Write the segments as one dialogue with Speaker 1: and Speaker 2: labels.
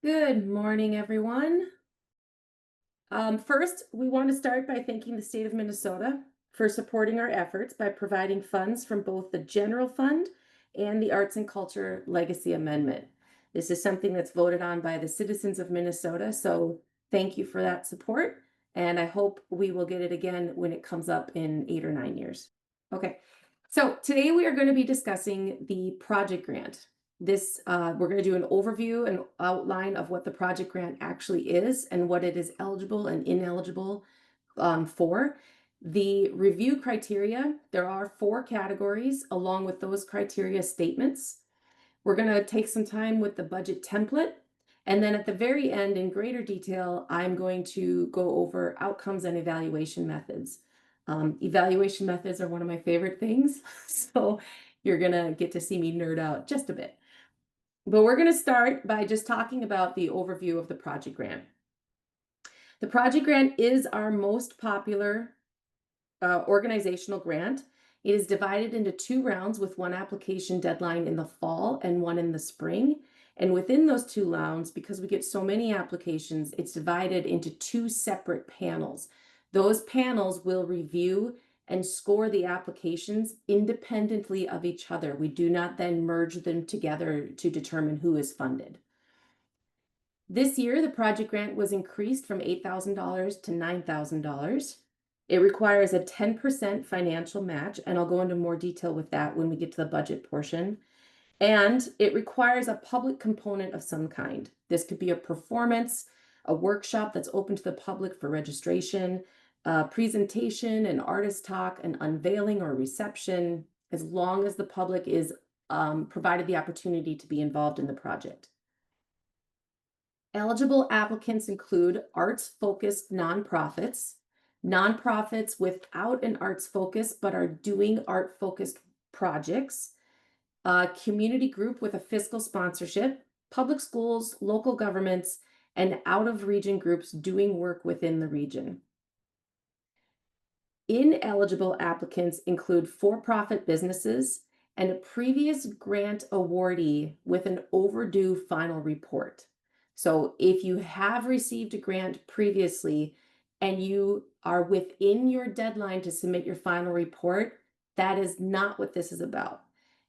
Speaker 1: Good morning, everyone. First, we want to start by thanking the state of Minnesota for supporting our efforts by providing funds from both the general fund and the Arts and Culture Legacy Amendment. This is something that's voted on by the citizens of Minnesota, so thank you for that support. And I hope we will get it again when it comes up in 8 or 9 years. Okay, so today we are going to be discussing the project grant. We're going to do an overview and outline of what the project grant actually is and what it is eligible and ineligible for. The review criteria, there are 4 categories along with those criteria statements. We're going to take some time with the budget template. And then at the very end, in greater detail, I'm going to go over outcomes and evaluation methods. Evaluation methods are one of my favorite things. So you're going to get to see me nerd out just a bit. But we're going to start by just talking about the overview of the project grant. The project grant is our most popular organizational grant. It is divided into 2 rounds with one application deadline in the fall and one in the spring. And within those 2 rounds, because we get so many applications, it's divided into 2 separate panels. Those panels will review and score the applications independently of each other. We do not then merge them together to determine who is funded. This year, the project grant was increased from $8,000 to $9,000. It requires a 10% financial match, and I'll go into more detail with that when we get to the budget portion. And it requires a public component of some kind. This could be a performance, a workshop that's open to the public for registration, a presentation, an artist talk, an unveiling or reception, as long as the public is provided the opportunity to be involved in the project. Eligible applicants include arts-focused nonprofits, nonprofits without an arts focus but are doing art-focused projects, a community group with a fiscal sponsorship, public schools, local governments, and out-of-region groups doing work within the region. Ineligible applicants include for-profit businesses and a previous grant awardee with an overdue final report. So if you have received a grant previously and you are within your deadline to submit your final report, that is not what this is about.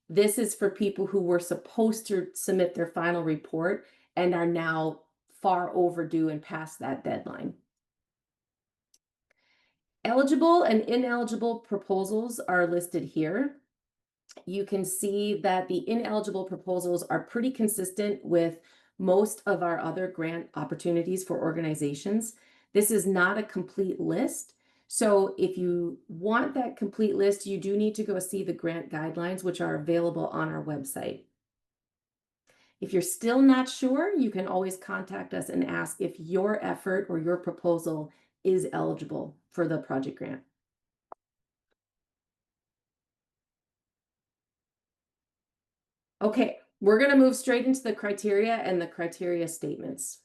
Speaker 1: This is for people who were supposed to submit their final report and are now far overdue and past that deadline. Eligible and ineligible proposals are listed here. You can see that the ineligible proposals are pretty consistent with most of our other grant opportunities for organizations. This is not a complete list. So if you want that complete list, you do need to go see the grant guidelines, which are available on our website. If you're still not sure, you can always contact us and ask if your effort or your proposal is eligible for the project grant. Okay, we're going to move straight into the criteria and the criteria statements.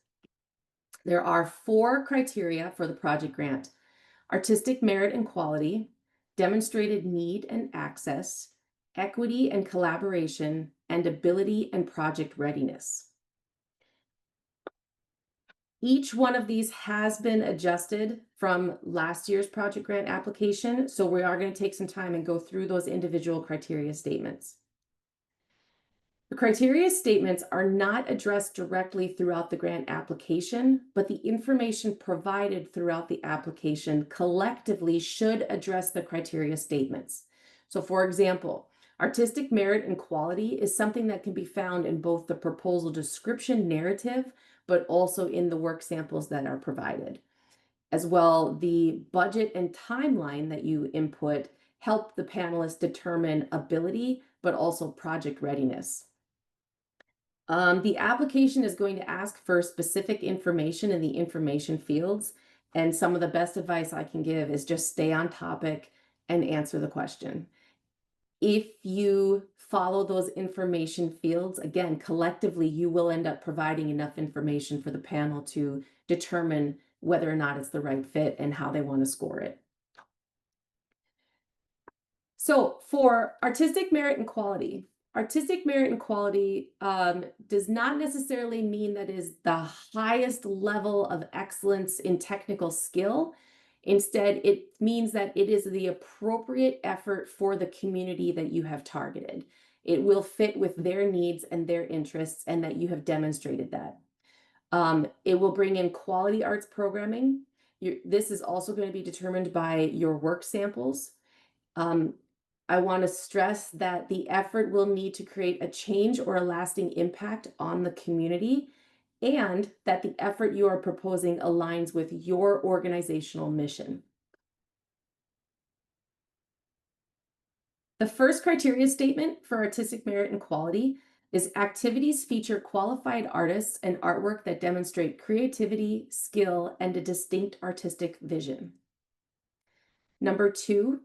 Speaker 1: There are 4 criteria for the project grant: artistic merit and quality, demonstrated need and access, equity and collaboration, and ability and project readiness. Each one of these has been adjusted from last year's project grant application, so we are going to take some time and go through those individual criteria statements. The criteria statements are not addressed directly throughout the grant application, but the information provided throughout the application collectively should address the criteria statements. So for example, artistic merit and quality is something that can be found in both the proposal description narrative, but also in the work samples that are provided. As well, the budget and timeline that you input help the panelists determine ability, but also project readiness. The application is going to ask for specific information in the information fields, and some of the best advice I can give is just stay on topic and answer the question. If you follow those information fields, again, collectively, you will end up providing enough information for the panel to determine whether or not it's the right fit and how they want to score it. So for artistic merit and quality, Artistic merit and quality does not necessarily mean that is the highest level of excellence in technical skill. Instead, it means that it is the appropriate effort for the community that you have targeted. It will fit with their needs and their interests, and that you have demonstrated that. It will bring in quality arts programming. This is also going to be determined by your work samples. Um, I want to stress that the effort will need to create a change or a lasting impact on the community, and that the effort you are proposing aligns with your organizational mission. The first criteria statement for artistic merit and quality is activities feature qualified artists and artwork that demonstrate creativity, skill, and a distinct artistic vision. Number two,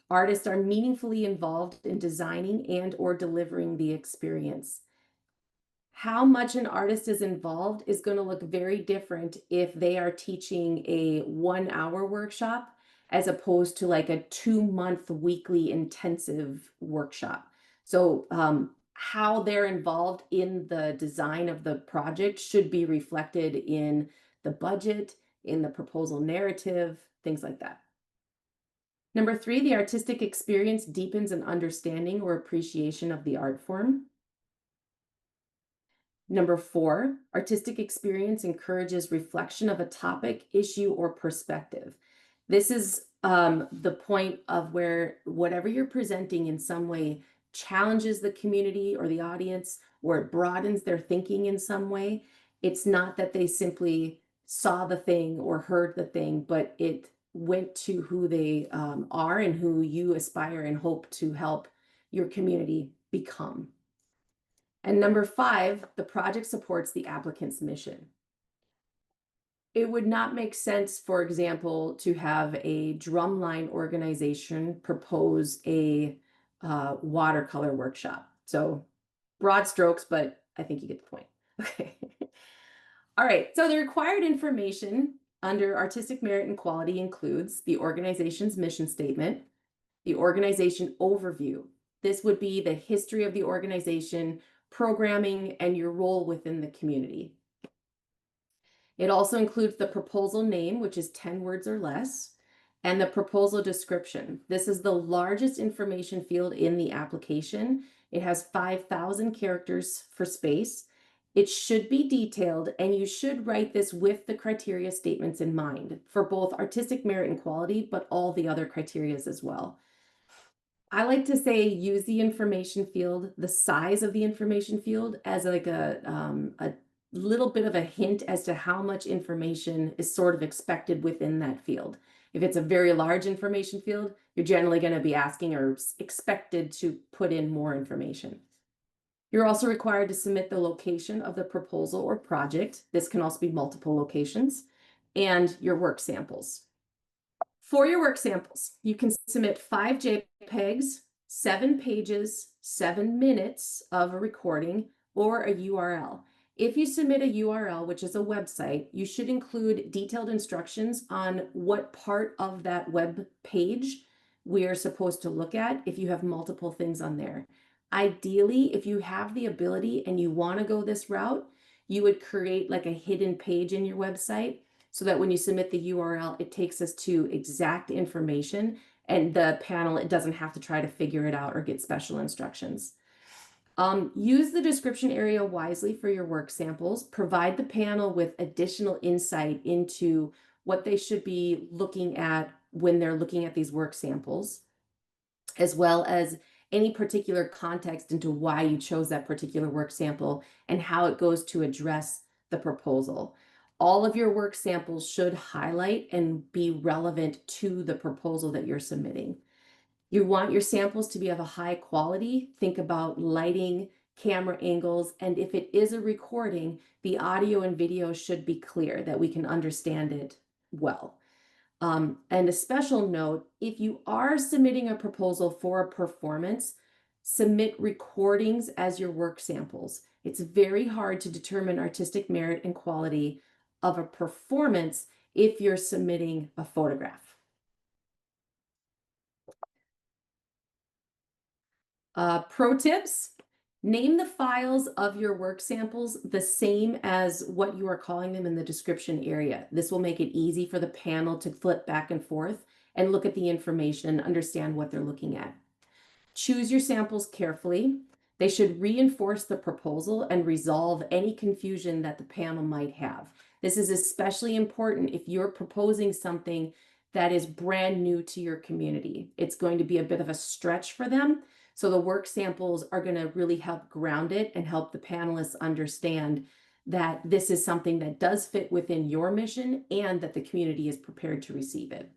Speaker 1: artists are meaningfully involved in designing and or delivering the experience. How much an artist is involved is going to look very different if they are teaching a 1 hour workshop as opposed to like a 2 month weekly intensive workshop. So, how they're involved in the design of the project should be reflected in the budget, in the proposal narrative, things like that. Number three, the artistic experience deepens an understanding or appreciation of the art form. Number four, artistic experience encourages reflection of a topic, issue, or perspective. This is the point of where whatever you're presenting in some way challenges the community or the audience, or it broadens their thinking in some way. It's not that they simply saw the thing or heard the thing, but it went to who they are and who you aspire and hope to help your community become. And number five, the project supports the applicant's mission. It would not make sense, for example, to have a drumline organization propose a watercolor workshop. So broad strokes, but I think you get the point. Okay. All right. So the required information under artistic merit and quality includes the organization's mission statement, the organization overview. This would be the history of the organization, programming, and your role within the community. It also includes the proposal name, which is 10 words or less, and the proposal description. This is the largest information field in the application. It has 5,000 characters for space. It should be detailed, and you should write this with the criteria statements in mind for both artistic merit and quality, but all the other criteria as well. I like to say use the information field, the size of the information field, as like a little bit of a hint as to how much information is sort of expected within that field. If it's a very large information field, you're generally going to be asking or expected to put in more information. You're also required to submit the location of the proposal or project. This can also be multiple locations, and your work samples. For your work samples, you can submit 5 JPEGs, 7 pages, 7 minutes of a recording, or a URL. If you submit a URL, which is a website, you should include detailed instructions on what part of that web page we are supposed to look at if you have multiple things on there. Ideally, if you have the ability and you want to go this route, you would create like a hidden page in your website so that when you submit the URL, it takes us to exact information, and the panel, it doesn't have to try to figure it out or get special instructions. Use the description area wisely for your work samples. Provide the panel with additional insight into what they should be looking at when they're looking at these work samples, as well as any particular context into why you chose that particular work sample and how it goes to address the proposal. All of your work samples should highlight and be relevant to the proposal that you're submitting. You want your samples to be of a high quality. Think about lighting, camera angles, and if it is a recording, the audio and video should be clear that we can understand it well. And a special note, if you are submitting a proposal for a performance, submit recordings as your work samples. It's very hard to determine artistic merit and quality of a performance if you're submitting a photograph. Pro tips, Name the files of your work samples the same as what you are calling them in the description area. This will make it easy for the panel to flip back and forth and look at the information and understand what they're looking at. Choose your samples carefully. They should reinforce the proposal and resolve any confusion that the panel might have. This is especially important if you're proposing something that is brand new to your community. It's going to be a bit of a stretch for them. So the work samples are going to really help ground it and help the panelists understand that this is something that does fit within your mission and that the community is prepared to receive it.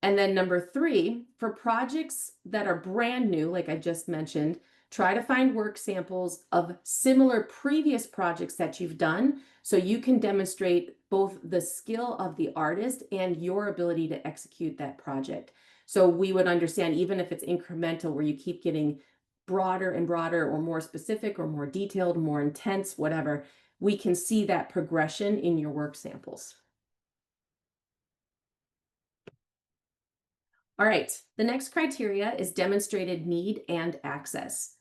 Speaker 1: And then number 3, for projects that are brand new, like I just mentioned, try to find work samples of similar previous projects that you've done so you can demonstrate both the skill of the artist and your ability to execute that project. So we would understand, even if it's incremental, where you keep getting broader and broader or more specific or more detailed, more intense, whatever, we can see that progression in your work samples. All right, the next criteria is demonstrated need and access.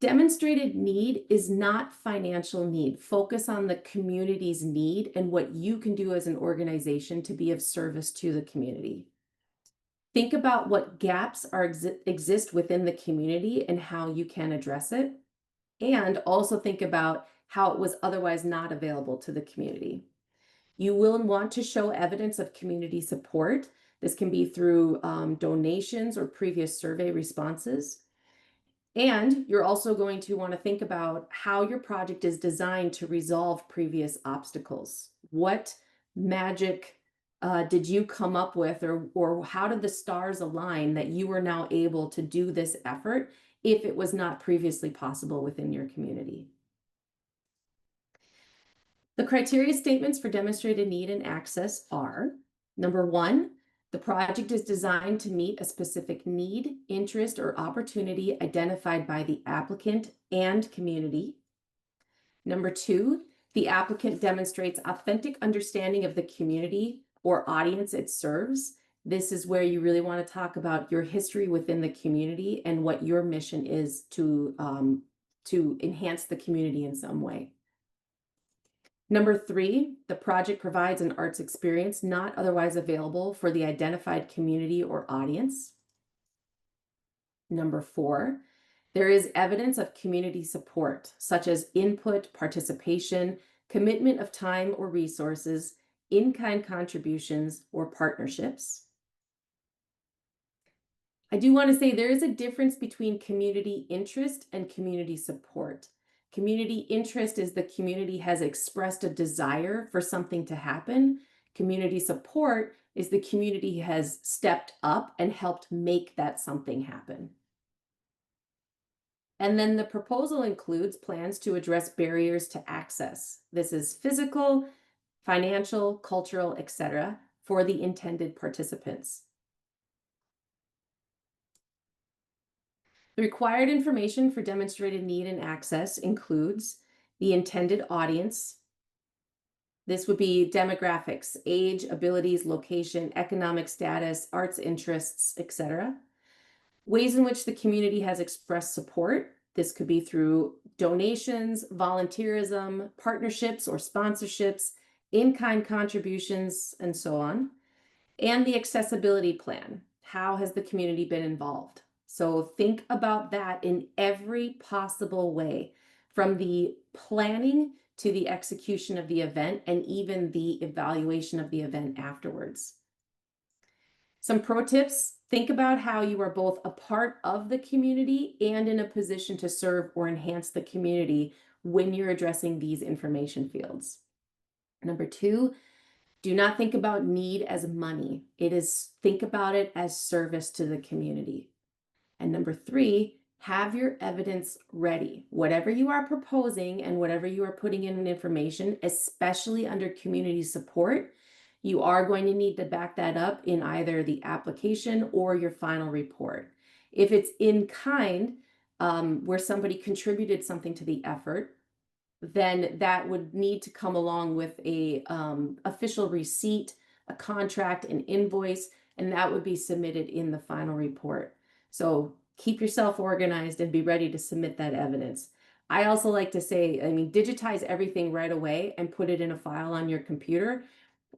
Speaker 1: Demonstrated need is not financial need. Focus on the community's need and what you can do as an organization to be of service to the community. Think about what gaps exist within the community and how you can address it. And also think about how it was otherwise not available to the community. You will want to show evidence of community support. This can be through donations or previous survey responses. And you're also going to want to think about how your project is designed to resolve previous obstacles. What magic did you come up with, or how did the stars align that you are now able to do this effort if it was not previously possible within your community? The criteria statements for demonstrated need and access are: number 1, the project is designed to meet a specific need, interest, or opportunity identified by the applicant and community. Number 2, the applicant demonstrates authentic understanding of the community or audience it serves. This is where you really want to talk about your history within the community and what your mission is to enhance the community in some way. Number 3, the project provides an arts experience not otherwise available for the identified community or audience. Number 4, there is evidence of community support, such as input, participation, commitment of time or resources, in-kind contributions, or partnerships. I do want to say there is a difference between community interest and community support. Community interest is the community has expressed a desire for something to happen. Community support is the community has stepped up and helped make that something happen. And then the proposal includes plans to address barriers to access. This is physical, financial, cultural, etc., for the intended participants. The required information for demonstrated need and access includes the intended audience. This would be demographics, age, abilities, location, economic status, arts interests, etc. Ways in which the community has expressed support. This could be through donations, volunteerism, partnerships or sponsorships, in-kind contributions, and so on. And the accessibility plan. How has the community been involved? So think about that in every possible way, from the planning to the execution of the event and even the evaluation of the event afterwards. Some pro tips: think about how you are both a part of the community and in a position to serve or enhance the community when you're addressing these information fields. Number 2, do not think about need as money. Think about it as service to the community. And number 3, have your evidence ready. Whatever you are proposing and whatever you are putting in information, especially under community support, you are going to need to back that up in either the application or your final report. If it's in kind, where somebody contributed something to the effort, then that would need to come along with a official receipt, a contract, an invoice, and that would be submitted in the final report. So Keep yourself organized and be ready to submit that evidence. I also like to say, I mean, digitize everything right away and put it in a file on your computer.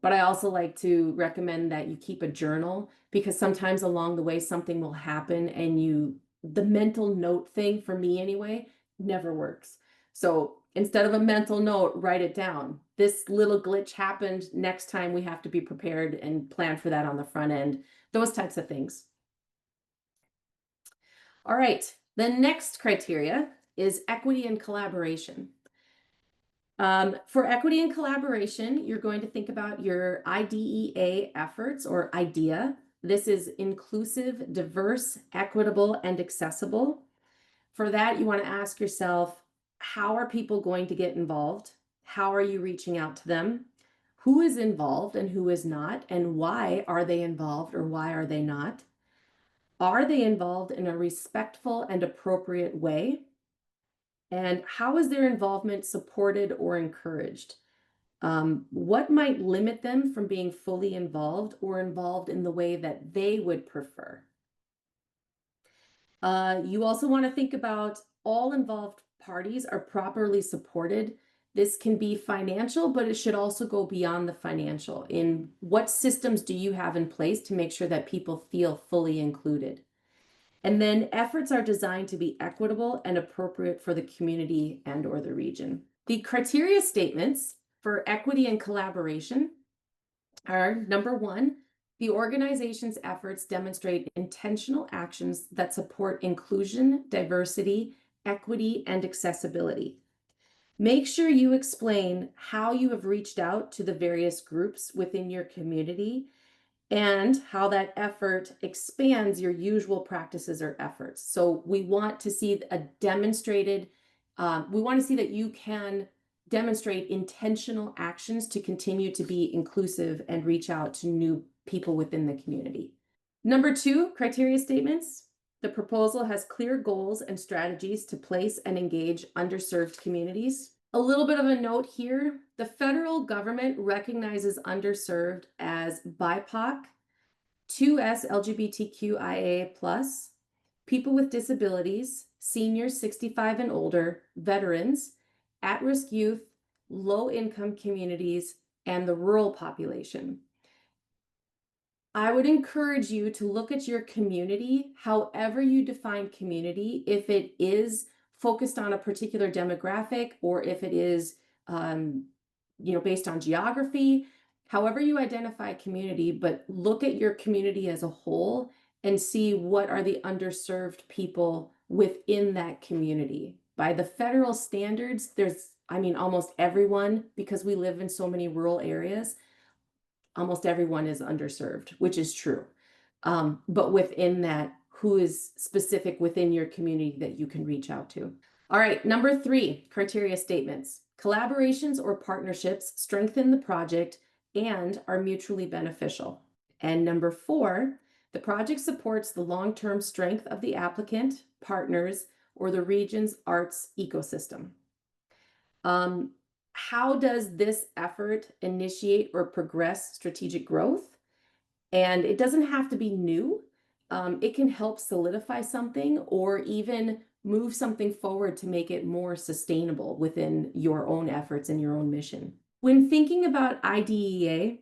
Speaker 1: But I also like to recommend that you keep a journal, because sometimes along the way something will happen and the mental note thing, for me anyway, never works. So instead of a mental note, write it down. This little glitch happened. Next time we have to be prepared and plan for that on the front end. Those types of things. All right. The next criteria is equity and collaboration. For equity and collaboration, you're going to think about your IDEA efforts, or IDEA. This is inclusive, diverse, equitable, and accessible. For that, you want to ask yourself, how are people going to get involved? How are you reaching out to them? Who is involved and who is not? And why are they involved, or why are they not? Are they involved in a respectful and appropriate way? And how is their involvement supported or encouraged? What might limit them from being fully involved or involved in the way that they would prefer? You also want to think about all involved parties are properly supported. This can be financial, but it should also go beyond the financial. In what systems do you have in place to make sure that people feel fully included? And then efforts are designed to be equitable and appropriate for the community and or the region. The criteria statements for equity and collaboration are: number one, the organization's efforts demonstrate intentional actions that support inclusion, diversity, equity, and accessibility. Make sure you explain how you have reached out to the various groups within your community and how that effort expands your usual practices or efforts. So we want to see a demonstrated, we want to see that you can demonstrate intentional actions to continue to be inclusive and reach out to new people within the community. Number two, criteria statements. The proposal has clear goals and strategies to place and engage underserved communities. A little bit of a note here: the federal government recognizes underserved as BIPOC, 2S LGBTQIA+, people with disabilities, seniors 65 and older, veterans, at-risk youth, low-income communities, and the rural population. I would encourage you to look at your community, however you define community, if it is focused on a particular demographic, or if it is based on geography, however you identify community, but look at your community as a whole and see what are the underserved people within that community. By the federal standards, almost everyone, because we live in so many rural areas, almost everyone is underserved, which is true. But within that, who is specific within your community that you can reach out to? All right, number three, criteria statements. Collaborations or partnerships strengthen the project and are mutually beneficial. And number four, the project supports the long-term strength of the applicant, partners, or the region's arts ecosystem. How does this effort initiate or progress strategic growth? And it doesn't have to be new. It can help solidify something or even move something forward to make it more sustainable within your own efforts and your own mission. When thinking about IDEA,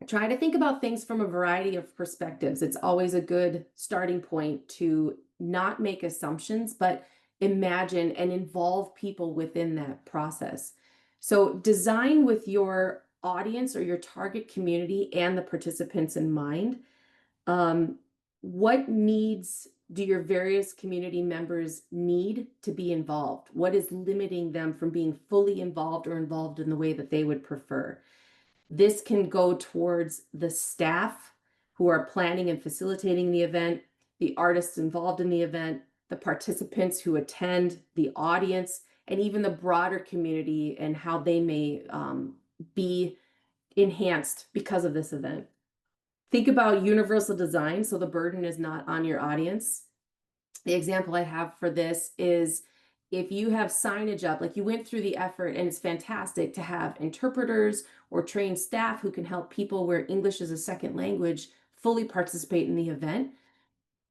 Speaker 1: try to think about things from a variety of perspectives. It's always a good starting point to not make assumptions, but imagine and involve people within that process. So design with your audience or your target community and the participants in mind. What needs do your various community members need to be involved? What is limiting them from being fully involved or involved in the way that they would prefer? This can go towards the staff who are planning and facilitating the event, the artists involved in the event, the participants who attend, the audience, and even the broader community and how they may be enhanced because of this event. Think about universal design, so the burden is not on your audience. The example I have for this is if you have signage up, like you went through the effort, and it's fantastic to have interpreters or trained staff who can help people where English is a second language fully participate in the event.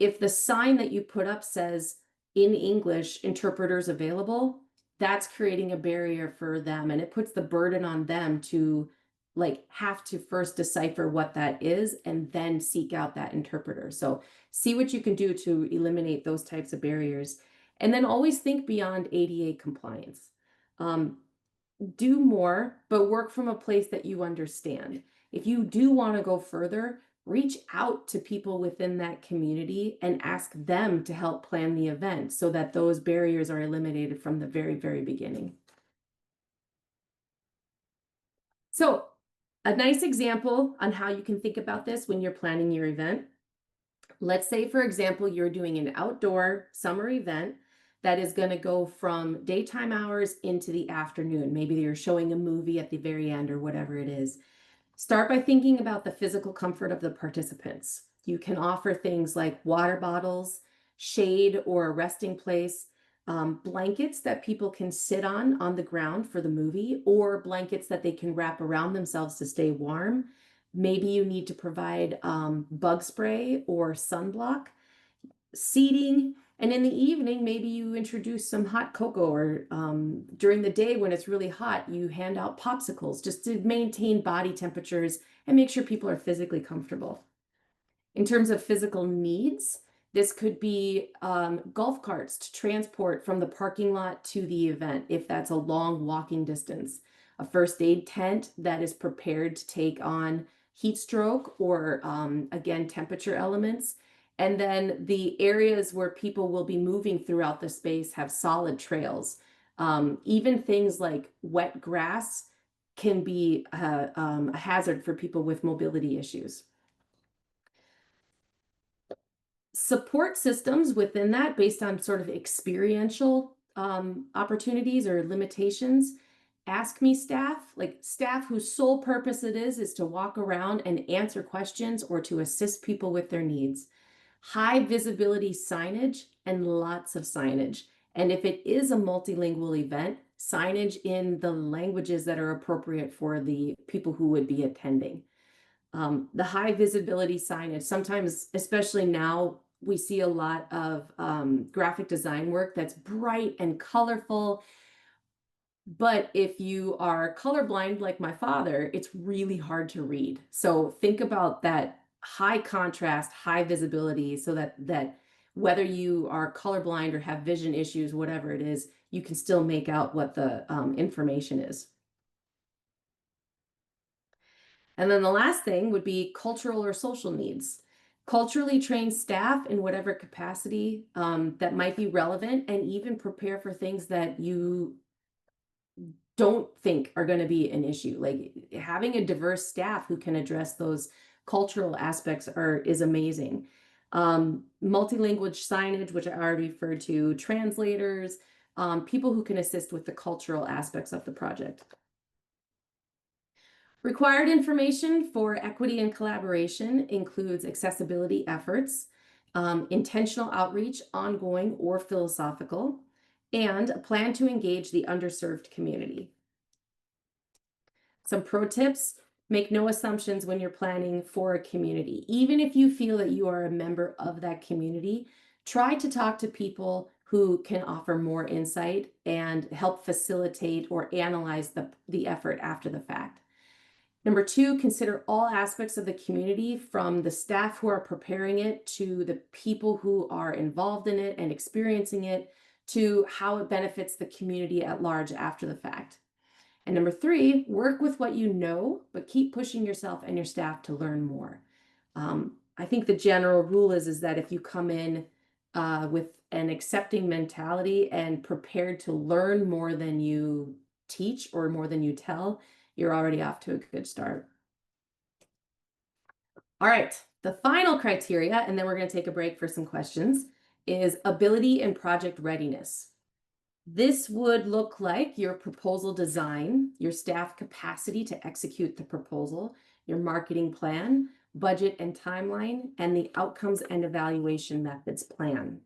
Speaker 1: If the sign that you put up says in English, interpreters available, that's creating a barrier for them, and it puts the burden on them to like have to first decipher what that is and then seek out that interpreter. So see what you can do to eliminate those types of barriers. And then always think beyond ADA compliance. Um, do more, but work from a place that you understand. If you do want to go further, reach out to people within that community and ask them to help plan the event so that those barriers are eliminated from the very, very beginning. So, a nice example on how you can think about this when you're planning your event. Let's say, for example, you're doing an outdoor summer event that is going to go from daytime hours into the afternoon. Maybe you're showing a movie at the very end or whatever it is. Start by thinking about the physical comfort of the participants. You can offer things like water bottles, shade or a resting place, blankets that people can sit on the ground for the movie, or blankets that they can wrap around themselves to stay warm. Maybe you need to provide bug spray or sunblock, seating, and in the evening, maybe you introduce some hot cocoa, or during the day when it's really hot, you hand out popsicles just to maintain body temperatures and make sure people are physically comfortable. In terms of physical needs, this could be golf carts to transport from the parking lot to the event, if that's a long walking distance, a first aid tent that is prepared to take on heat stroke or, again, temperature elements. And then the areas where people will be moving throughout the space have solid trails. Even things like wet grass can be a hazard for people with mobility issues. Support systems within that based on sort of experiential opportunities or limitations. Ask me staff, like staff whose sole purpose it is to walk around and answer questions or to assist people with their needs. High visibility signage and lots of signage. And if it is a multilingual event, signage in the languages that are appropriate for the people who would be attending. The high visibility signage, sometimes, especially now, we see a lot of graphic design work that's bright and colorful. But if you are colorblind like my father, it's really hard to read. So think about that high contrast, high visibility, so that whether you are colorblind or have vision issues, whatever it is, you can still make out what the information is. And then the last thing would be cultural or social needs. Culturally trained staff in whatever capacity that might be relevant, and even prepare for things that you don't think are going to be an issue. Like having a diverse staff who can address those cultural aspects is amazing. Multilingual signage, which I already referred to, translators, people who can assist with the cultural aspects of the project. Required information for equity and collaboration includes accessibility efforts, intentional outreach, ongoing or philosophical, and a plan to engage the underserved community. Some pro tips: make no assumptions when you're planning for a community. Even if you feel that you are a member of that community, try to talk to people who can offer more insight and help facilitate or analyze the effort after the fact. Number two, consider all aspects of the community, from the staff who are preparing it to the people who are involved in it and experiencing it, to how it benefits the community at large after the fact. And number three, work with what you know, but keep pushing yourself and your staff to learn more. I think the general rule is that if you come in with an accepting mentality and prepared to learn more than you teach or more than you tell, you're already off to a good start. All right, the final criteria, and then we're going to take a break for some questions, is ability and project readiness. This would look like your proposal design, your staff capacity to execute the proposal, your marketing plan, budget and timeline, and the outcomes and evaluation methods plan.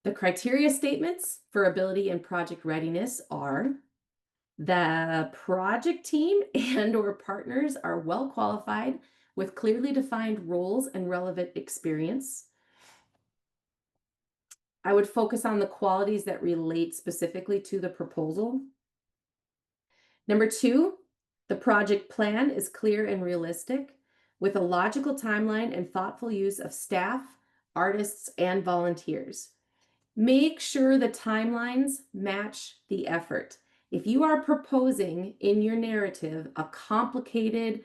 Speaker 1: The criteria statements for ability and project readiness are: the project team and or partners are well qualified with clearly defined roles and relevant experience. I would focus on the qualities that relate specifically to the proposal. Number two, the project plan is clear and realistic with a logical timeline and thoughtful use of staff, artists, and volunteers. Make sure the timelines match the effort. If you are proposing in your narrative a complicated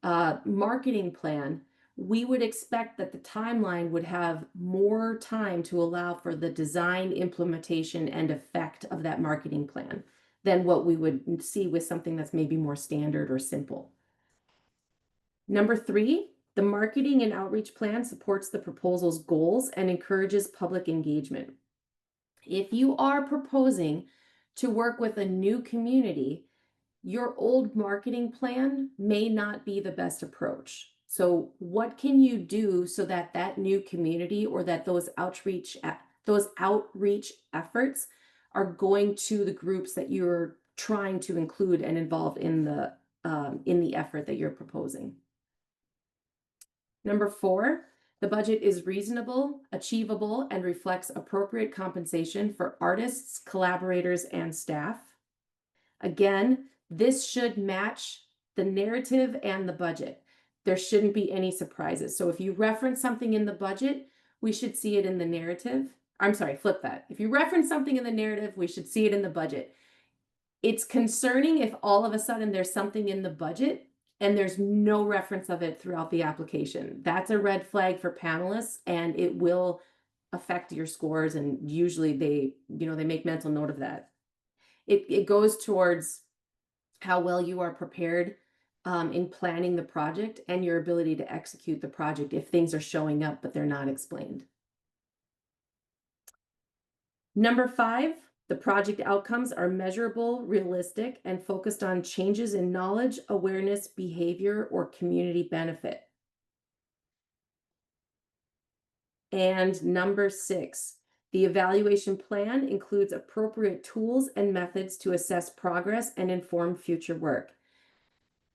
Speaker 1: marketing plan, we would expect that the timeline would have more time to allow for the design, implementation, and effect of that marketing plan than what we would see with something that's maybe more standard or simple. Number three, the marketing and outreach plan supports the proposal's goals and encourages public engagement. If you are proposing to work with a new community, your old marketing plan may not be the best approach. So what can you do so that that new community or that those outreach efforts are going to the groups that you're trying to include and involve in the effort that you're proposing? Number four, the budget is reasonable, achievable, and reflects appropriate compensation for artists, collaborators, and staff. Again, this should match the narrative and the budget. There shouldn't be any surprises. So if you reference something in the budget, we should see it in the narrative. I'm sorry, flip that. If you reference something in the narrative, we should see it in the budget. It's concerning if all of a sudden there's something in the budget and there's no reference of it throughout the application. That's a red flag for panelists, and it will affect your scores. And usually they make mental note of that. It goes towards how well you are prepared in planning the project and your ability to execute the project if things are showing up but they're not explained. Number five, the project outcomes are measurable, realistic, and focused on changes in knowledge, awareness, behavior, or community benefit. And number six, the evaluation plan includes appropriate tools and methods to assess progress and inform future work.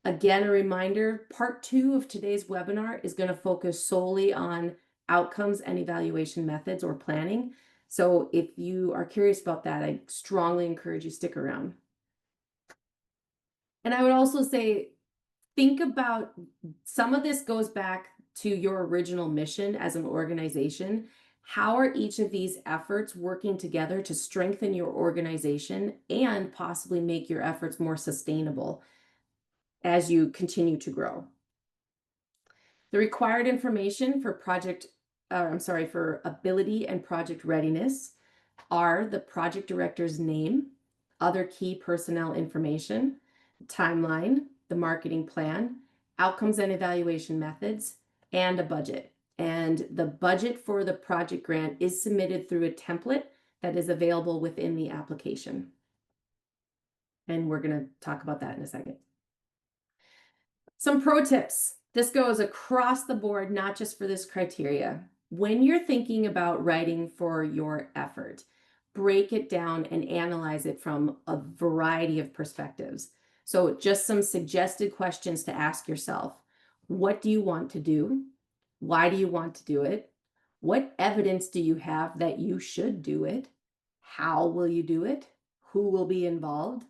Speaker 1: Again, a reminder, part two of today's webinar is going to focus solely on outcomes and evaluation methods or planning. So if you are curious about that, I strongly encourage you stick around. And I would also say, think about, some of this goes back to your original mission as an organization. How are each of these efforts working together to strengthen your organization and possibly make your efforts more sustainable as you continue to grow? The required information for for ability and project readiness are the project director's name, other key personnel information, timeline, the marketing plan, outcomes and evaluation methods, and a budget. And the budget for the project grant is submitted through a template that is available within the application. And we're going to talk about that in a second. Some pro tips. This goes across the board, not just for this criteria. When you're thinking about writing for your effort, break it down and analyze it from a variety of perspectives. So just some suggested questions to ask yourself. What do you want to do? Why do you want to do it? What evidence do you have that you should do it? How will you do it? Who will be involved?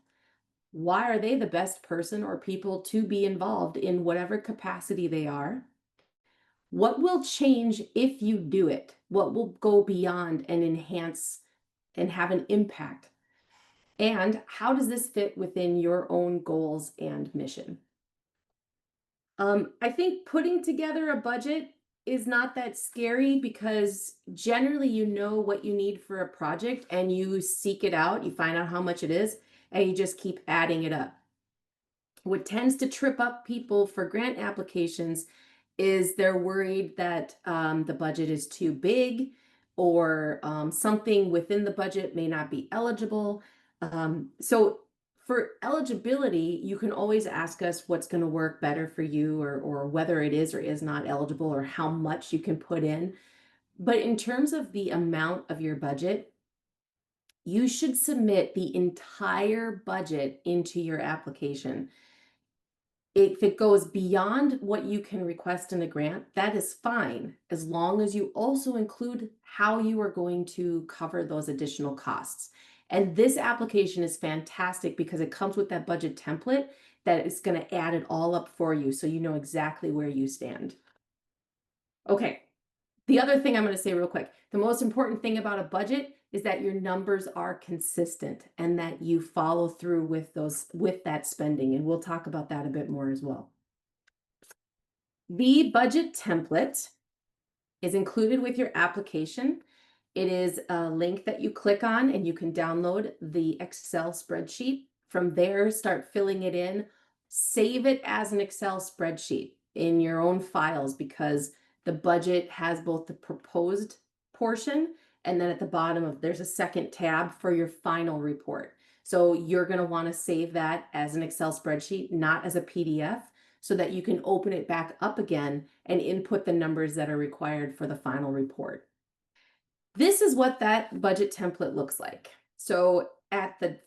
Speaker 1: Why are they the best person or people to be involved in whatever capacity they are? What will change if you do it? What will go beyond and enhance and have an impact? And how does this fit within your own goals and mission? I think putting together a budget is not that scary because generally you know what you need for a project and you seek it out, you find out how much it is, and you just keep adding it up. What tends to trip up people for grant applications is they're worried that the budget is too big or something within the budget may not be eligible. So for eligibility, you can always ask us what's going to work better for you or whether it is or is not eligible or how much you can put in. But in terms of the amount of your budget, you should submit the entire budget into your application. If it goes beyond what you can request in a grant, that is fine, as long as you also include how you are going to cover those additional costs. And this application is fantastic because it comes with that budget template that is going to add it all up for you, so you know exactly where you stand. Okay, the other thing I'm going to say real quick, the most important thing about a budget is that your numbers are consistent and that you follow through with that spending, and we'll talk about that a bit more as well. The budget template is included with your application. It is a link that you click on and you can download the Excel spreadsheet. From there, start filling it in. Save it as an Excel spreadsheet in your own files, because the budget has both the proposed portion and then at the bottom there's a second tab for your final report. So you're going to want to save that as an Excel spreadsheet, not as a PDF, so that you can open it back up again and input the numbers that are required for the final report. This is what that budget template looks like. So at the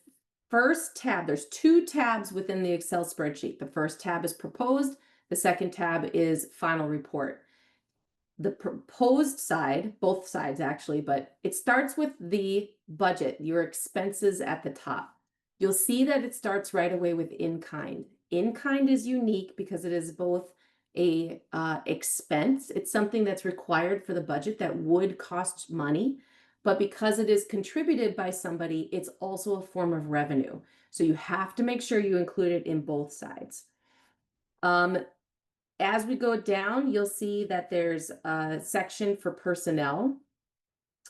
Speaker 1: first tab, there's two tabs within the Excel spreadsheet. The first tab is proposed. The second tab is final report. The proposed side, both sides actually, but it starts with the budget, your expenses at the top. You'll see that it starts right away with in-kind. In-kind is unique because it is both a expense. It's something that's required for the budget that would cost money, but because it is contributed by somebody, it's also a form of revenue. So you have to make sure you include it in both sides. As we go down, you'll see that there's a section for personnel.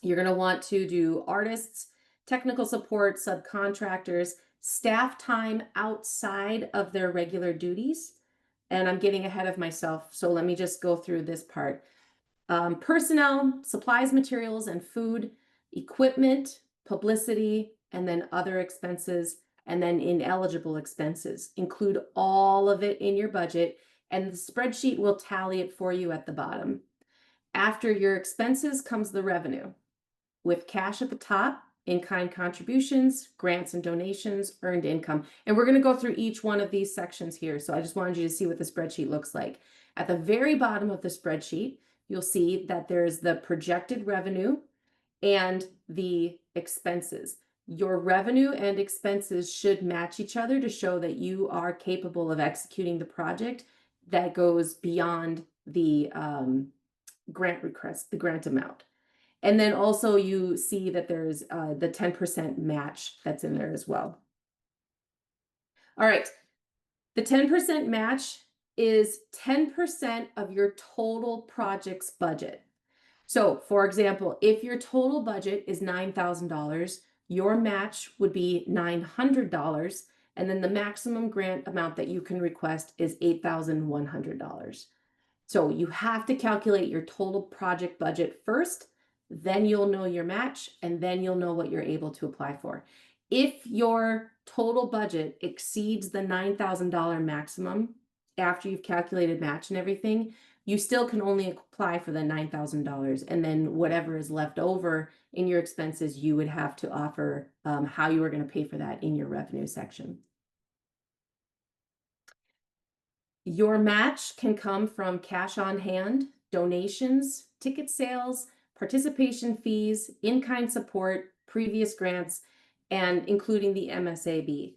Speaker 1: You're going to want to do artists, technical support, subcontractors, staff time outside of their regular duties. And I'm getting ahead of myself, so let me just go through this part. Personnel, supplies, materials, and food, equipment, publicity, and then other expenses, and then ineligible expenses. Include all of it in your budget, and the spreadsheet will tally it for you at the bottom. After your expenses comes the revenue, with cash at the top, in-kind contributions, grants and donations, earned income. And we're going to go through each one of these sections here. So I just wanted you to see what the spreadsheet looks like. At the very bottom of the spreadsheet, you'll see that there's the projected revenue and the expenses. Your revenue and expenses should match each other to show that you are capable of executing the project that goes beyond the grant request, the grant amount. And then also you see that there's the 10% match that's in there as well. All right, the 10% match is 10% of your total project's budget. So for example, if your total budget is $9,000, your match would be $900, and then the maximum grant amount that you can request is $8,100. So you have to calculate your total project budget first, then you'll know your match, and then you'll know what you're able to apply for. If your total budget exceeds the $9,000 maximum after you've calculated match and everything, you still can only apply for the $9,000, and then whatever is left over in your expenses, you would have to offer how you are going to pay for that in your revenue section. Your match can come from cash on hand, donations, ticket sales, participation fees, in-kind support, previous grants, and including the MSAB.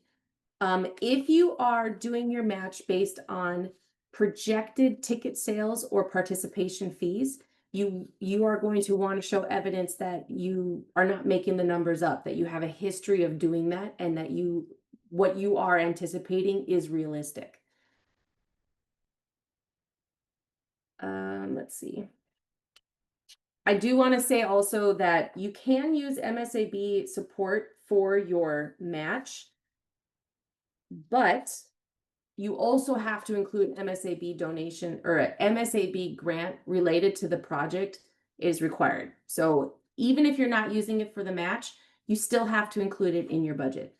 Speaker 1: If you are doing your match based on projected ticket sales or participation fees, you are going to want to show evidence that you are not making the numbers up, that you have a history of doing that, and that what you are anticipating is realistic. Let's see. I do want to say also that you can use MSAB support for your match, but you also have to include MSAB donation or an MSAB grant related to the project is required. So even if you're not using it for the match, you still have to include it in your budget.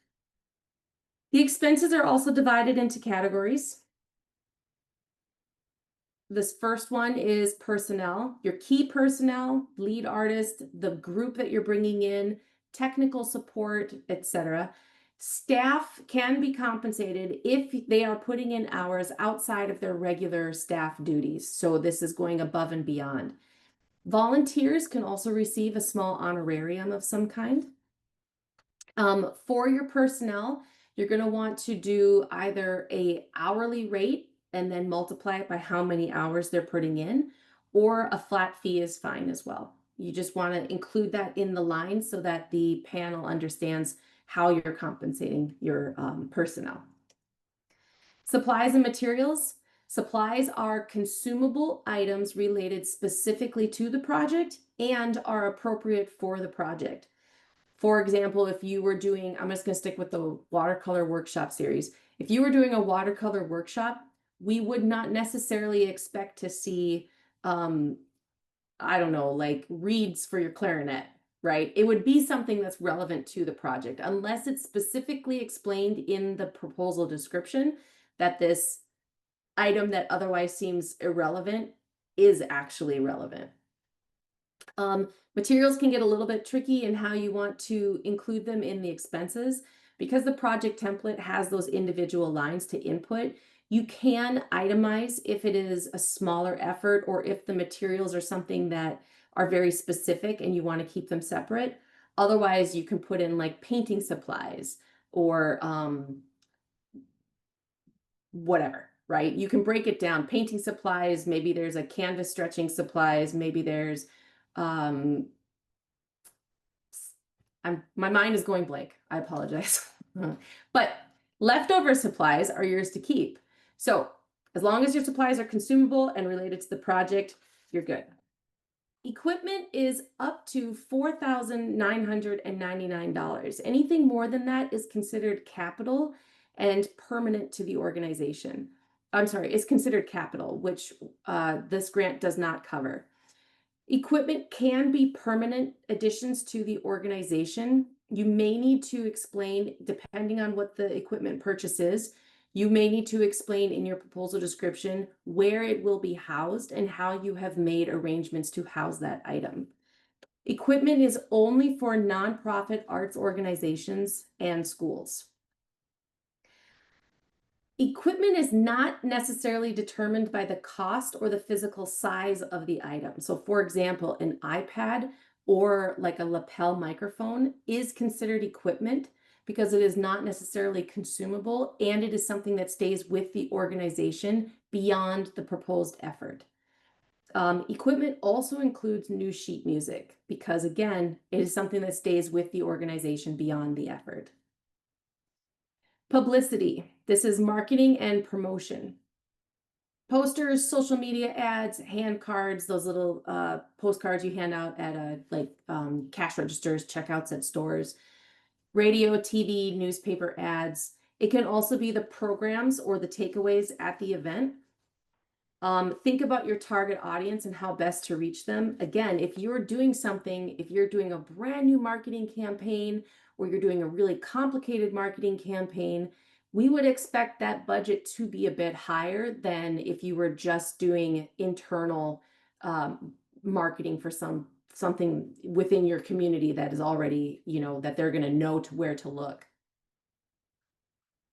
Speaker 1: The expenses are also divided into categories. This first one is personnel, your key personnel, lead artist, the group that you're bringing in, technical support, etc. Staff can be compensated if they are putting in hours outside of their regular staff duties. So this is going above and beyond. Volunteers can also receive a small honorarium of some kind. For your personnel, you're going to want to do either a hourly rate and then multiply it by how many hours they're putting in, or a flat fee is fine as well. You just want to include that in the line so that the panel understands how you're compensating your personnel. Supplies and materials. Supplies are consumable items related specifically to the project and are appropriate for the project. For example, if you were doing, I'm just going to stick with the watercolor workshop series. If you were doing a watercolor workshop, we would not necessarily expect to see, I don't know, like reeds for your clarinet, right? It would be something that's relevant to the project, unless it's specifically explained in the proposal description that this item that otherwise seems irrelevant is actually relevant. Materials can get a little bit tricky in how you want to include them in the expenses. Because the project template has those individual lines to input, you can itemize if it is a smaller effort or if the materials are something that are very specific and you want to keep them separate. Otherwise, you can put in like painting supplies or whatever, right? You can break it down. Painting supplies, maybe there's a canvas stretching supplies, maybe there's my mind is going blank. I apologize. But leftover supplies are yours to keep. So as long as your supplies are consumable and related to the project, you're good. Equipment is up to $4,999. Anything more than that is considered capital and permanent to the organization. I'm sorry, is considered capital, which this grant does not cover. Equipment can be permanent additions to the organization. You may need to explain, depending on what the equipment purchase is, you may need to explain in your proposal description where it will be housed and how you have made arrangements to house that item. Equipment is only for nonprofit arts organizations and schools. Equipment is not necessarily determined by the cost or the physical size of the item. So for example, an iPad or like a lapel microphone is considered equipment because it is not necessarily consumable and it is something that stays with the organization beyond the proposed effort. Equipment also includes new sheet music because again, it is something that stays with the organization beyond the effort. Publicity. This is marketing and promotion. Posters, social media ads, hand cards, those little postcards you hand out at cash registers, checkouts at stores, radio, TV, newspaper ads. It can also be the programs or the takeaways at the event. Think about your target audience and how best to reach them. Again, if you're doing something, if you're doing a brand new marketing campaign or you're doing a really complicated marketing campaign, we would expect that budget to be a bit higher than if you were just doing internal marketing for something within your community that is already, that they're going to know to where to look.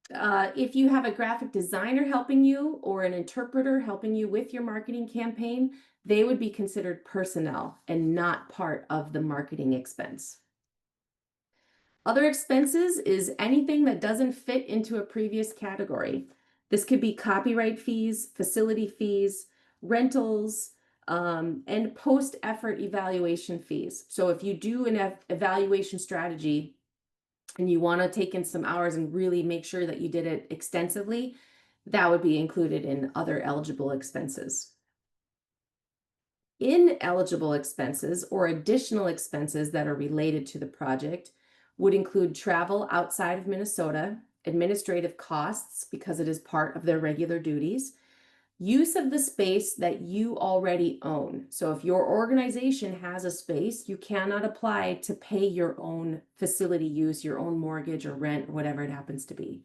Speaker 1: If you have a graphic designer helping you or an interpreter helping you with your marketing campaign, they would be considered personnel and not part of the marketing expense. Other expenses is anything that doesn't fit into a previous category. This could be copyright fees, facility fees, rentals, and post-effort evaluation fees. So if you do an evaluation strategy and you want to take in some hours and really make sure that you did it extensively, that would be included in other eligible expenses. Ineligible expenses or additional expenses that are related to the project would include travel outside of Minnesota, administrative costs because it is part of their regular duties, use of the space that you already own. So if your organization has a space, you cannot apply to pay your own facility use, your own mortgage or rent, or whatever it happens to be.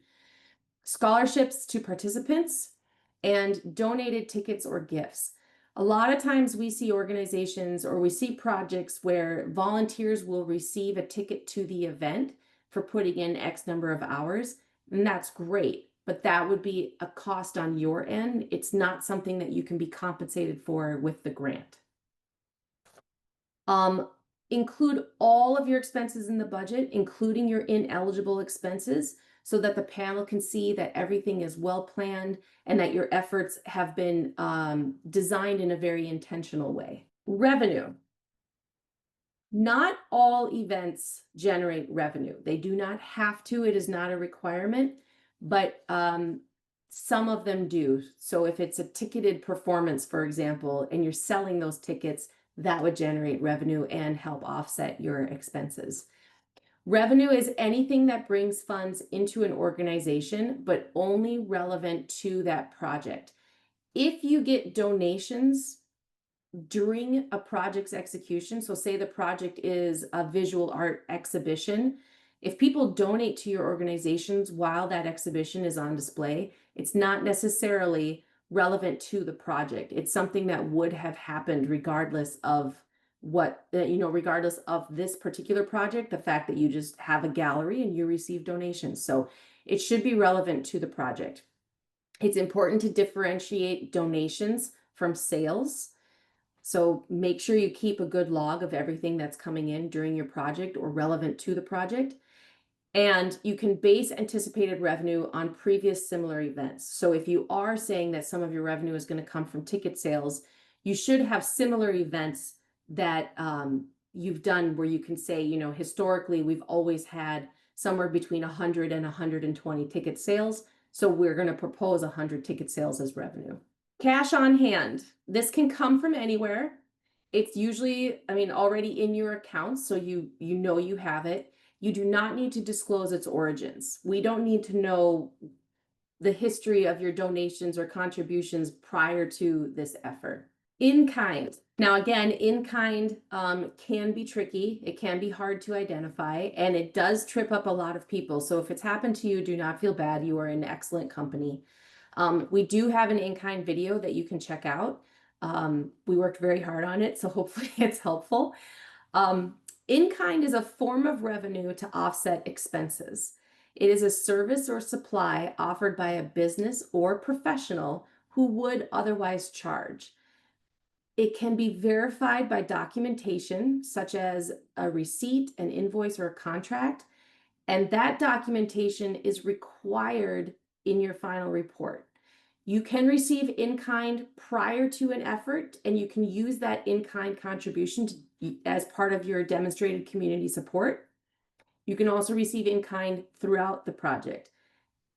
Speaker 1: Scholarships to participants and donated tickets or gifts. A lot of times we see organizations or we see projects where volunteers will receive a ticket to the event for putting in X number of hours, and that's great. But that would be a cost on your end. It's not something that you can be compensated for with the grant. Include all of your expenses in the budget, including your ineligible expenses, so that the panel can see that everything is well planned and that your efforts have been designed in a very intentional way. Revenue. Not all events generate revenue. They do not have to. It is not a requirement, but some of them do. So if it's a ticketed performance, for example, and you're selling those tickets, that would generate revenue and help offset your expenses. Revenue is anything that brings funds into an organization, but only relevant to that project. If you get donations during a project's execution, so say the project is a visual art exhibition, if people donate to your organizations while that exhibition is on display, it's not necessarily relevant to the project. It's something that would have happened regardless of regardless of this particular project, the fact that you just have a gallery and you receive donations. So it should be relevant to the project. It's important to differentiate donations from sales. So make sure you keep a good log of everything that's coming in during your project or relevant to the project. And you can base anticipated revenue on previous similar events. So if you are saying that some of your revenue is going to come from ticket sales, you should have similar events that you've done where you can say, historically, we've always had somewhere between 100 and 120 ticket sales. So we're going to propose 100 ticket sales as revenue. Cash on hand. This can come from anywhere. It's usually, already in your account, so you know you have it. You do not need to disclose its origins. We don't need to know the history of your donations or contributions prior to this effort. In kind. Now, again, in kind can be tricky. It can be hard to identify, and it does trip up a lot of people. So if it's happened to you, do not feel bad. You are in excellent company. We do have an in-kind video that you can check out. We worked very hard on it, so hopefully it's helpful. In-kind is a form of revenue to offset expenses. It is a service or supply offered by a business or professional who would otherwise charge. It can be verified by documentation, such as a receipt, an invoice, or a contract, and that documentation is required in your final report. You can receive in-kind prior to an effort, and you can use that in-kind contribution as part of your demonstrated community support. You can also receive in-kind throughout the project.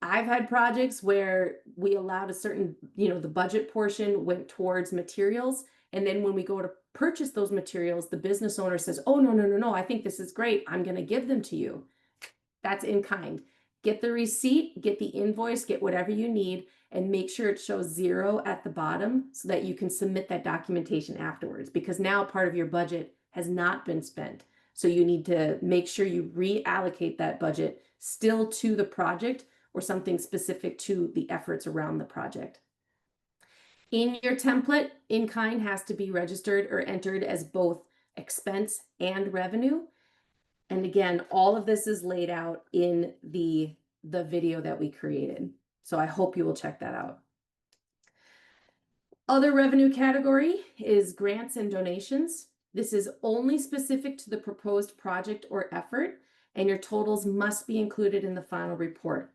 Speaker 1: I've had projects where we allowed a certain, the budget portion went towards materials, and then when we go to purchase those materials, the business owner says, oh, no, I think this is great. I'm going to give them to you. That's in kind. Get the receipt, get the invoice, get whatever you need, and make sure it shows 0 at the bottom so that you can submit that documentation afterwards, because now part of your budget has not been spent. So you need to make sure you reallocate that budget still to the project or something specific to the efforts around the project. In your template, in kind has to be registered or entered as both expense and revenue. And again, all of this is laid out in the video that we created. So I hope you will check that out. Other revenue category is grants and donations. This is only specific to the proposed project or effort, and your totals must be included in the final report.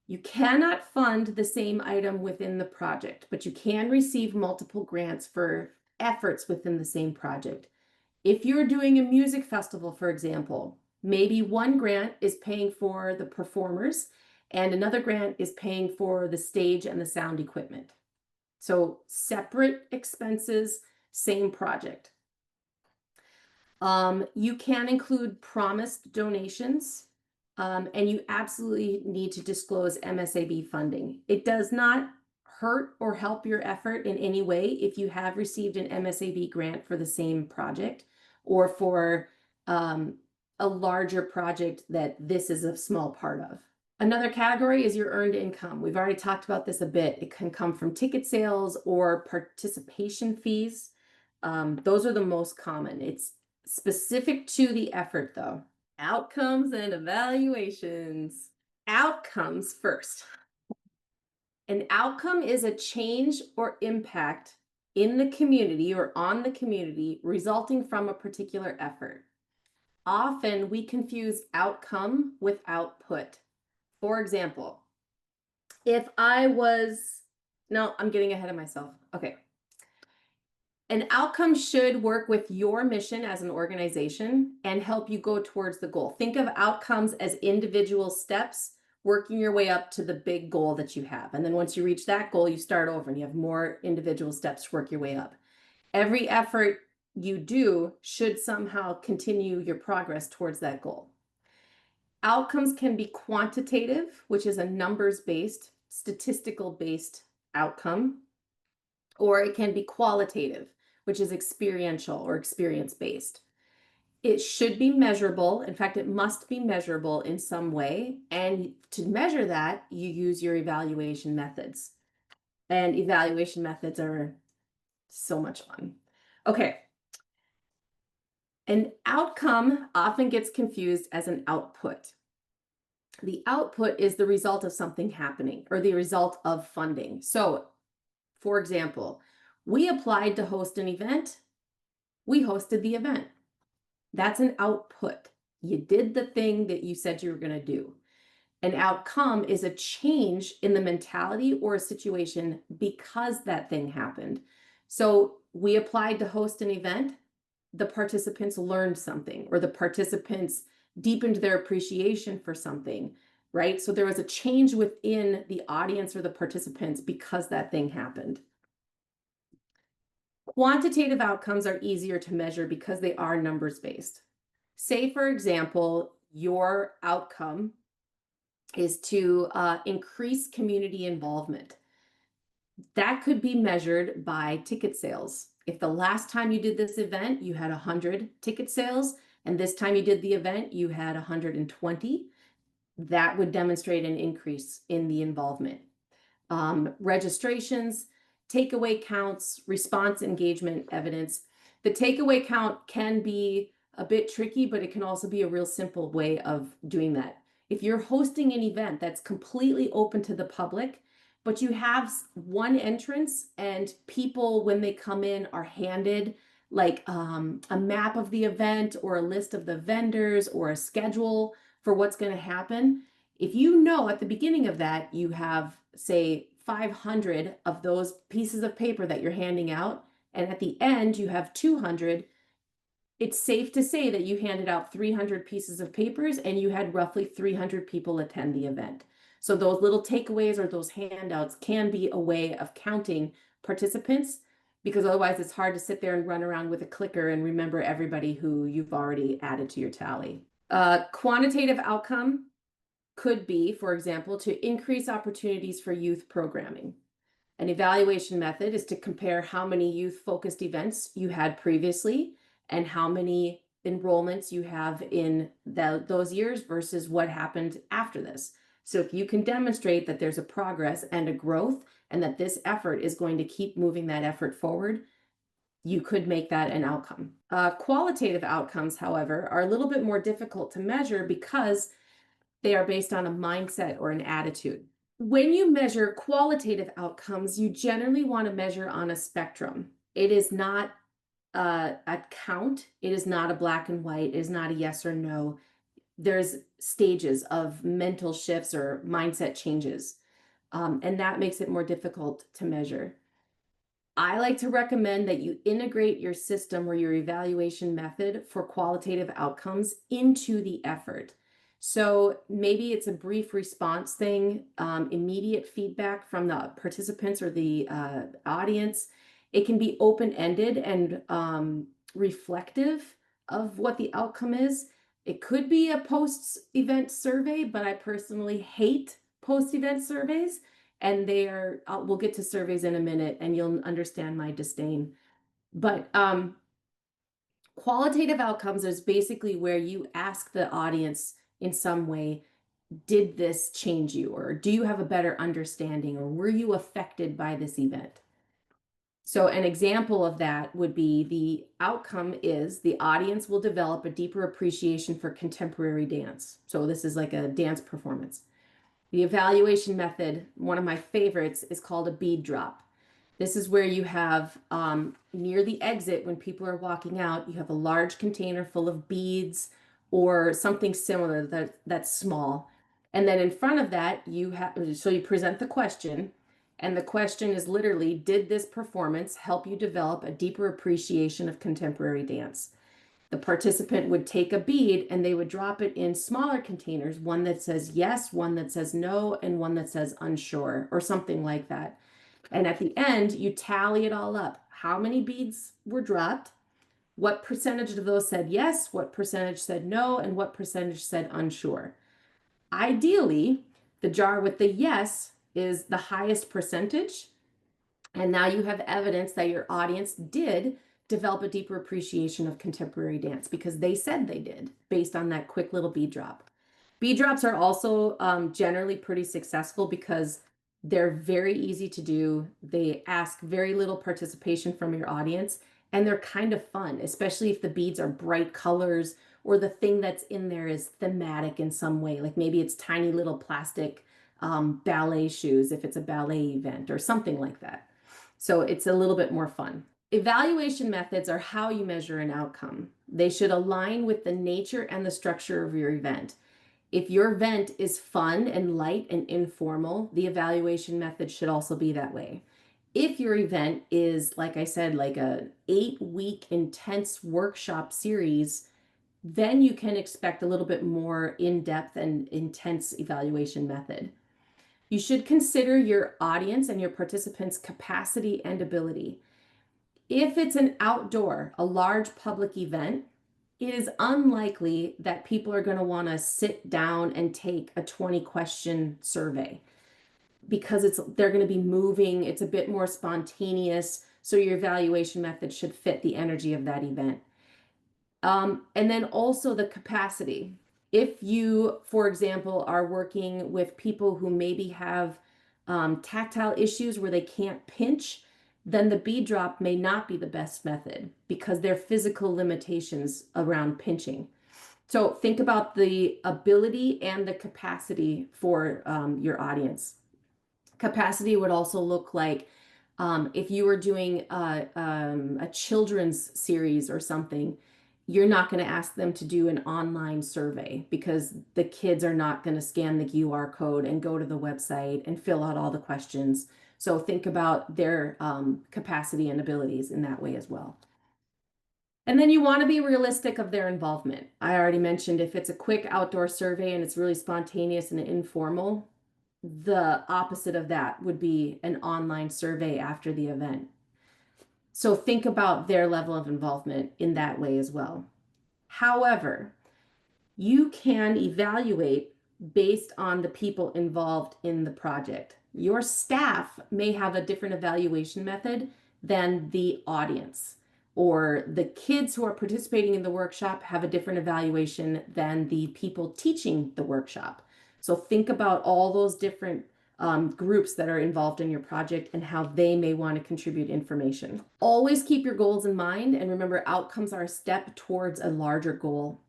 Speaker 1: You cannot fund the same item within the project, but you can receive multiple grants for efforts within the same project. If you're doing a music festival, for example, maybe one grant is paying for the performers and another grant is paying for the stage and the sound equipment. So separate expenses, same project. You can include promised donations, and you absolutely need to disclose MSAB funding. It does not hurt or help your effort in any way if you have received an MSAB grant for the same project or for a larger project that this is a small part of. Another category is your earned income. We've already talked about this a bit. It can come from ticket sales or participation fees. Those are the most common. It's specific to the effort though. Outcomes and evaluations. Outcomes first. An outcome is a change or impact in the community or on the community resulting from a particular effort. Often we confuse outcome with output. For example, if I was, no, I'm getting ahead of myself. Okay. An outcome should work with your mission as an organization and help you go towards the goal. Think of outcomes as individual steps, working your way up to the big goal that you have. And then once you reach that goal, you start over and you have more individual steps to work your way up. Every effort you do should somehow continue your progress towards that goal. Outcomes can be quantitative, which is a numbers-based, statistical-based outcome, or it can be qualitative, which is experiential or experience-based. It should be measurable. In fact, it must be measurable in some way. And to measure that, you use your evaluation methods. And evaluation methods are so much fun. Okay. An outcome often gets confused as an output. The output is the result of something happening or the result of funding. So, for example, we applied to host an event. We hosted the event. That's an output. You did the thing that you said you were going to do. An outcome is a change in the mentality or a situation because that thing happened. So we applied to host an event. The participants learned something, or the participants deepened their appreciation for something, right? So there was a change within the audience or the participants because that thing happened. Quantitative outcomes are easier to measure because they are numbers-based. Say, for example, your outcome is to increase community involvement. That could be measured by ticket sales. If the last time you did this event, you had 100 ticket sales, and this time you did the event, you had 120, that would demonstrate an increase in the involvement. Registrations, takeaway counts, response engagement evidence. The takeaway count can be a bit tricky, but it can also be a real simple way of doing that. If you're hosting an event that's completely open to the public, but you have one entrance and people, when they come in, are handed like a map of the event or a list of the vendors or a schedule for what's going to happen. If you know at the beginning of that, you have, say, 500 of those pieces of paper that you're handing out, and at the end you have 200, it's safe to say that you handed out 300 pieces of papers and you had roughly 300 people attend the event. So those little takeaways or those handouts can be a way of counting participants, because otherwise it's hard to sit there and run around with a clicker and remember everybody who you've already added to your tally. Quantitative outcome could be, for example, to increase opportunities for youth programming. An evaluation method is to compare how many youth-focused events you had previously and how many enrollments you have in those years versus what happened after this. So if you can demonstrate that there's a progress and a growth and that this effort is going to keep moving that effort forward, you could make that an outcome. Qualitative outcomes, however, are a little bit more difficult to measure because they are based on a mindset or an attitude. When you measure qualitative outcomes, you generally want to measure on a spectrum. It is not a count. It is not a black and white. It is not a yes or no. There's stages of mental shifts or mindset changes, and that makes it more difficult to measure. I like to recommend that you integrate your system or your evaluation method for qualitative outcomes into the effort. So maybe it's a brief response thing, immediate feedback from the participants or the audience. It can be open-ended and reflective of what the outcome is. It could be a post-event survey, but I personally hate post-event surveys. And they are, we'll get to surveys in a minute and you'll understand my disdain. But qualitative outcomes is basically where you ask the audience in some way, did this change you? Or do you have a better understanding? Or were you affected by this event? So an example of that would be the outcome is the audience will develop a deeper appreciation for contemporary dance. So this is like a dance performance. The evaluation method, one of my favorites, is called a bead drop. This is where you have near the exit when people are walking out, you have a large container full of beads or something similar that's small. And then in front of that, so you present the question, and the question is literally, did this performance help you develop a deeper appreciation of contemporary dance? The participant would take a bead and they would drop it in smaller containers, one that says yes, one that says no, and one that says unsure, or something like that. And at the end, you tally it all up. How many beads were dropped? What percentage of those said yes? What percentage said no? And what percentage said unsure? Ideally, the jar with the yes is the highest percentage. And now you have evidence that your audience did develop a deeper appreciation of contemporary dance because they said they did based on that quick little bead drop. Bead drops are also generally pretty successful because they're very easy to do. They ask very little participation from your audience, and they're kind of fun, especially if the beads are bright colors or the thing that's in there is thematic in some way. Like maybe it's tiny little plastic ballet shoes if it's a ballet event or something like that. So it's a little bit more fun. Evaluation methods are how you measure an outcome. They should align with the nature and the structure of your event. If your event is fun and light and informal, the evaluation method should also be that way. If your event is, like I said, like an 8-week intense workshop series, then you can expect a little bit more in-depth and intense evaluation method. You should consider your audience and your participants' capacity and ability. If it's an outdoor, a large public event, it is unlikely that people are going to want to sit down and take a 20-question survey because they're going to be moving, it's a bit more spontaneous, so your evaluation method should fit the energy of that event. And then also the capacity. If you, for example, are working with people who maybe have tactile issues where they can't pinch, then the bead drop may not be the best method because there are physical limitations around pinching. So think about the ability and the capacity for your audience. Capacity would also look like if you were doing a children's series or something, you're not going to ask them to do an online survey because the kids are not going to scan the QR code and go to the website and fill out all the questions. So think about their capacity and abilities in that way as well. And then you want to be realistic of their involvement. I already mentioned if it's a quick outdoor survey and it's really spontaneous and informal, the opposite of that would be an online survey after the event. So think about their level of involvement in that way as well. However, you can evaluate based on the people involved in the project. Your staff may have a different evaluation method than the audience, or the kids who are participating in the workshop have a different evaluation than the people teaching the workshop. So think about all those different groups that are involved in your project and how they may want to contribute information. Always keep your goals in mind and remember outcomes are a step towards a larger goal.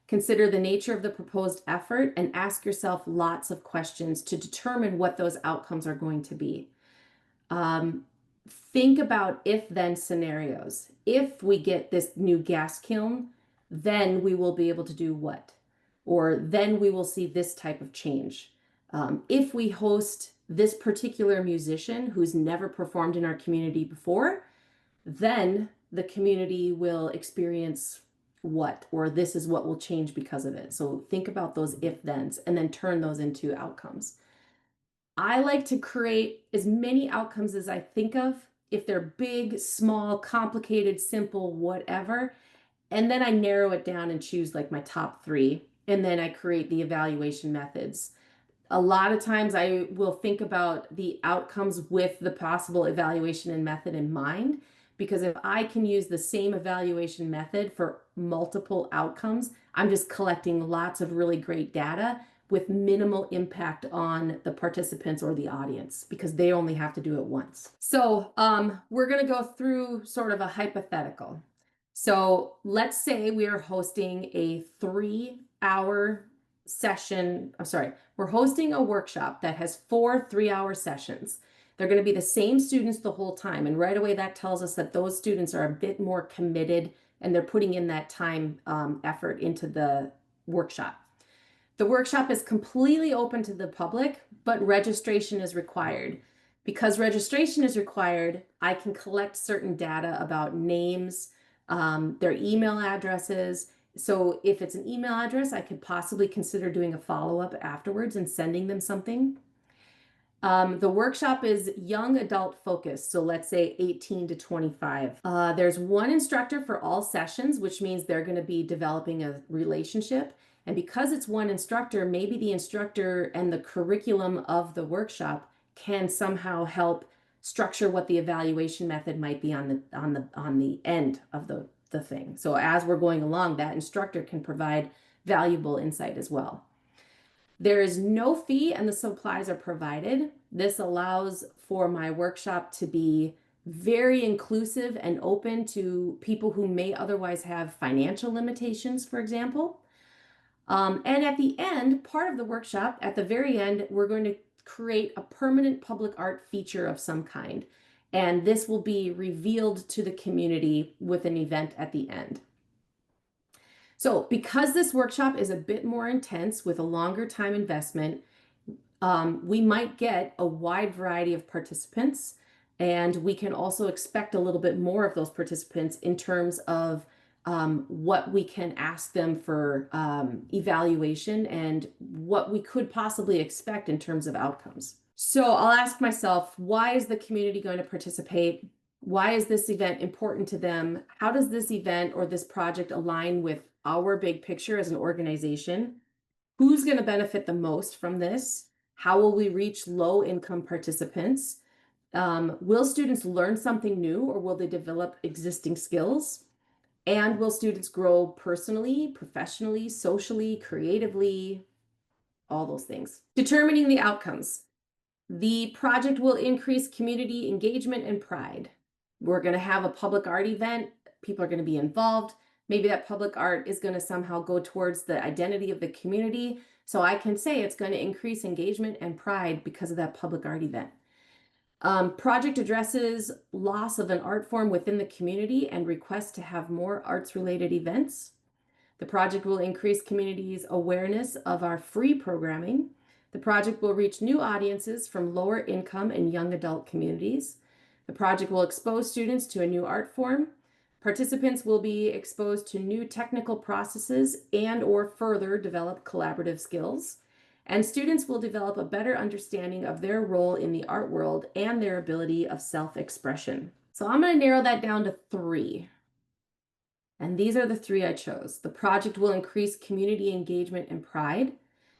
Speaker 1: Consider the nature of the proposed effort and ask yourself lots of questions to determine what those outcomes are going to be. Think about if-then scenarios. If we get this new gas kiln, then we will be able to do what? Or then we will see this type of change. If we host this particular musician who's never performed in our community before, then the community will experience what, or this is what will change because of it. So think about those if-thens and then turn those into outcomes. I like to create as many outcomes as I think of, if they're big, small, complicated, simple, whatever. And then I narrow it down and choose like my top 3. And then I create the evaluation methods. A lot of times I will think about the outcomes with the possible evaluation and method in mind, because if I can use the same evaluation method for multiple outcomes, I'm just collecting lots of really great data, with minimal impact on the participants or the audience because they only have to do it once. So we're going to go through sort of a hypothetical. So let's say we are hosting a 3-hour session. I'm sorry, we're hosting a workshop that has 4 3-hour sessions. They're going to be the same students the whole time. And right away, that tells us that those students are a bit more committed and they're putting in that time effort into the workshop. The workshop is completely open to the public, but registration is required. Because registration is required, I can collect certain data about names, their email addresses. So if it's an email address, I could possibly consider doing a follow-up afterwards and sending them something. The workshop is young adult focused, so let's say 18 to 25. There's one instructor for all sessions, which means they're going to be developing a relationship. And because it's one instructor, maybe the instructor and the curriculum of the workshop can somehow help structure what the evaluation method might be on the end of the thing. So as we're going along, that instructor can provide valuable insight as well. There is no fee and the supplies are provided. This allows for my workshop to be very inclusive and open to people who may otherwise have financial limitations, for example. And at the end, part of the workshop, at the very end, we're going to create a permanent public art feature of some kind. And this will be revealed to the community with an event at the end. So because this workshop is a bit more intense with a longer time investment, we might get a wide variety of participants, and we can also expect a little bit more of those participants in terms of what we can ask them for evaluation and what we could possibly expect in terms of outcomes. So I'll ask myself, why is the community going to participate? Why is this event important to them? How does this event or this project align with our big picture as an organization? Who's going to benefit the most from this? How will we reach low-income participants? Will students learn something new or will they develop existing skills? And will students grow personally, professionally, socially, creatively, all those things? Determining the outcomes. The project will increase community engagement and pride. We're going to have a public art event. People are going to be involved. Maybe that public art is going to somehow go towards the identity of the community. So I can say it's going to increase engagement and pride because of that public art event. Project addresses loss of an art form within the community and requests to have more arts-related events. The project will increase community's awareness of our free programming. The project will reach new audiences from lower income and young adult communities. The project will expose students to a new art form. Participants will be exposed to new technical processes and/or further develop collaborative skills. And students will develop a better understanding of their role in the art world and their ability of self-expression. So I'm going to narrow that down to 3. And these are the 3 I chose. The project will increase community engagement and pride.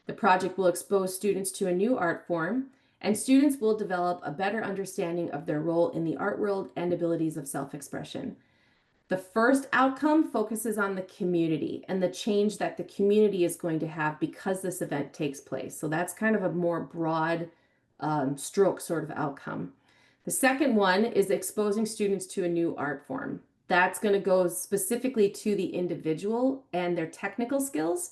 Speaker 1: The project will expose students to a new art form, and students will develop a better understanding of their role in the art world and abilities of self-expression. The first outcome focuses on the community and the change that the community is going to have because this event takes place. So that's kind of a more broad stroke sort of outcome. The second one is exposing students to a new art form. That's going to go specifically to the individual and their technical skills.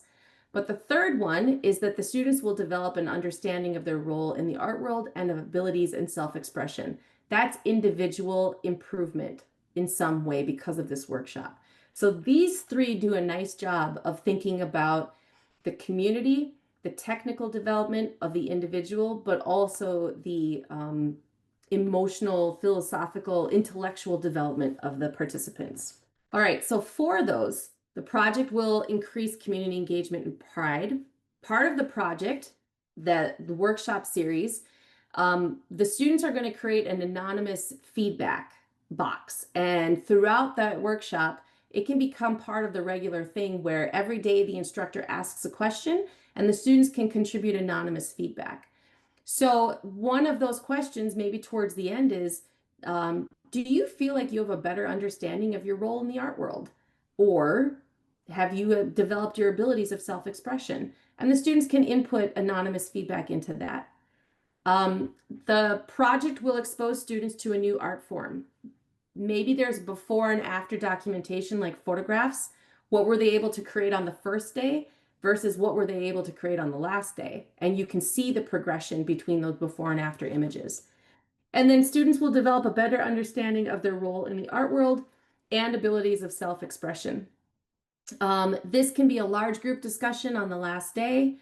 Speaker 1: But the third one is that the students will develop an understanding of their role in the art world and of abilities and self-expression. That's individual improvement in some way because of this workshop. So these 3 do a nice job of thinking about the community, the technical development of the individual, but also the emotional, philosophical, intellectual development of the participants. All right, so for those, the project will increase community engagement and pride. Part of the project, the workshop series, the students are going to create an anonymous feedback box. And throughout that workshop, it can become part of the regular thing where every day the instructor asks a question and the students can contribute anonymous feedback. So one of those questions, maybe towards the end, is do you feel like you have a better understanding of your role in the art world? Or have you developed your abilities of self-expression? and the students can input anonymous feedback into that. The project will expose students to a new art form. Maybe there's before and after documentation like photographs. What were they able to create on the first day versus what were they able to create on the last day? And you can see the progression between those before and after images. And then students will develop a better understanding of their role in the art world and abilities of self-expression. This can be a large group discussion on the last day.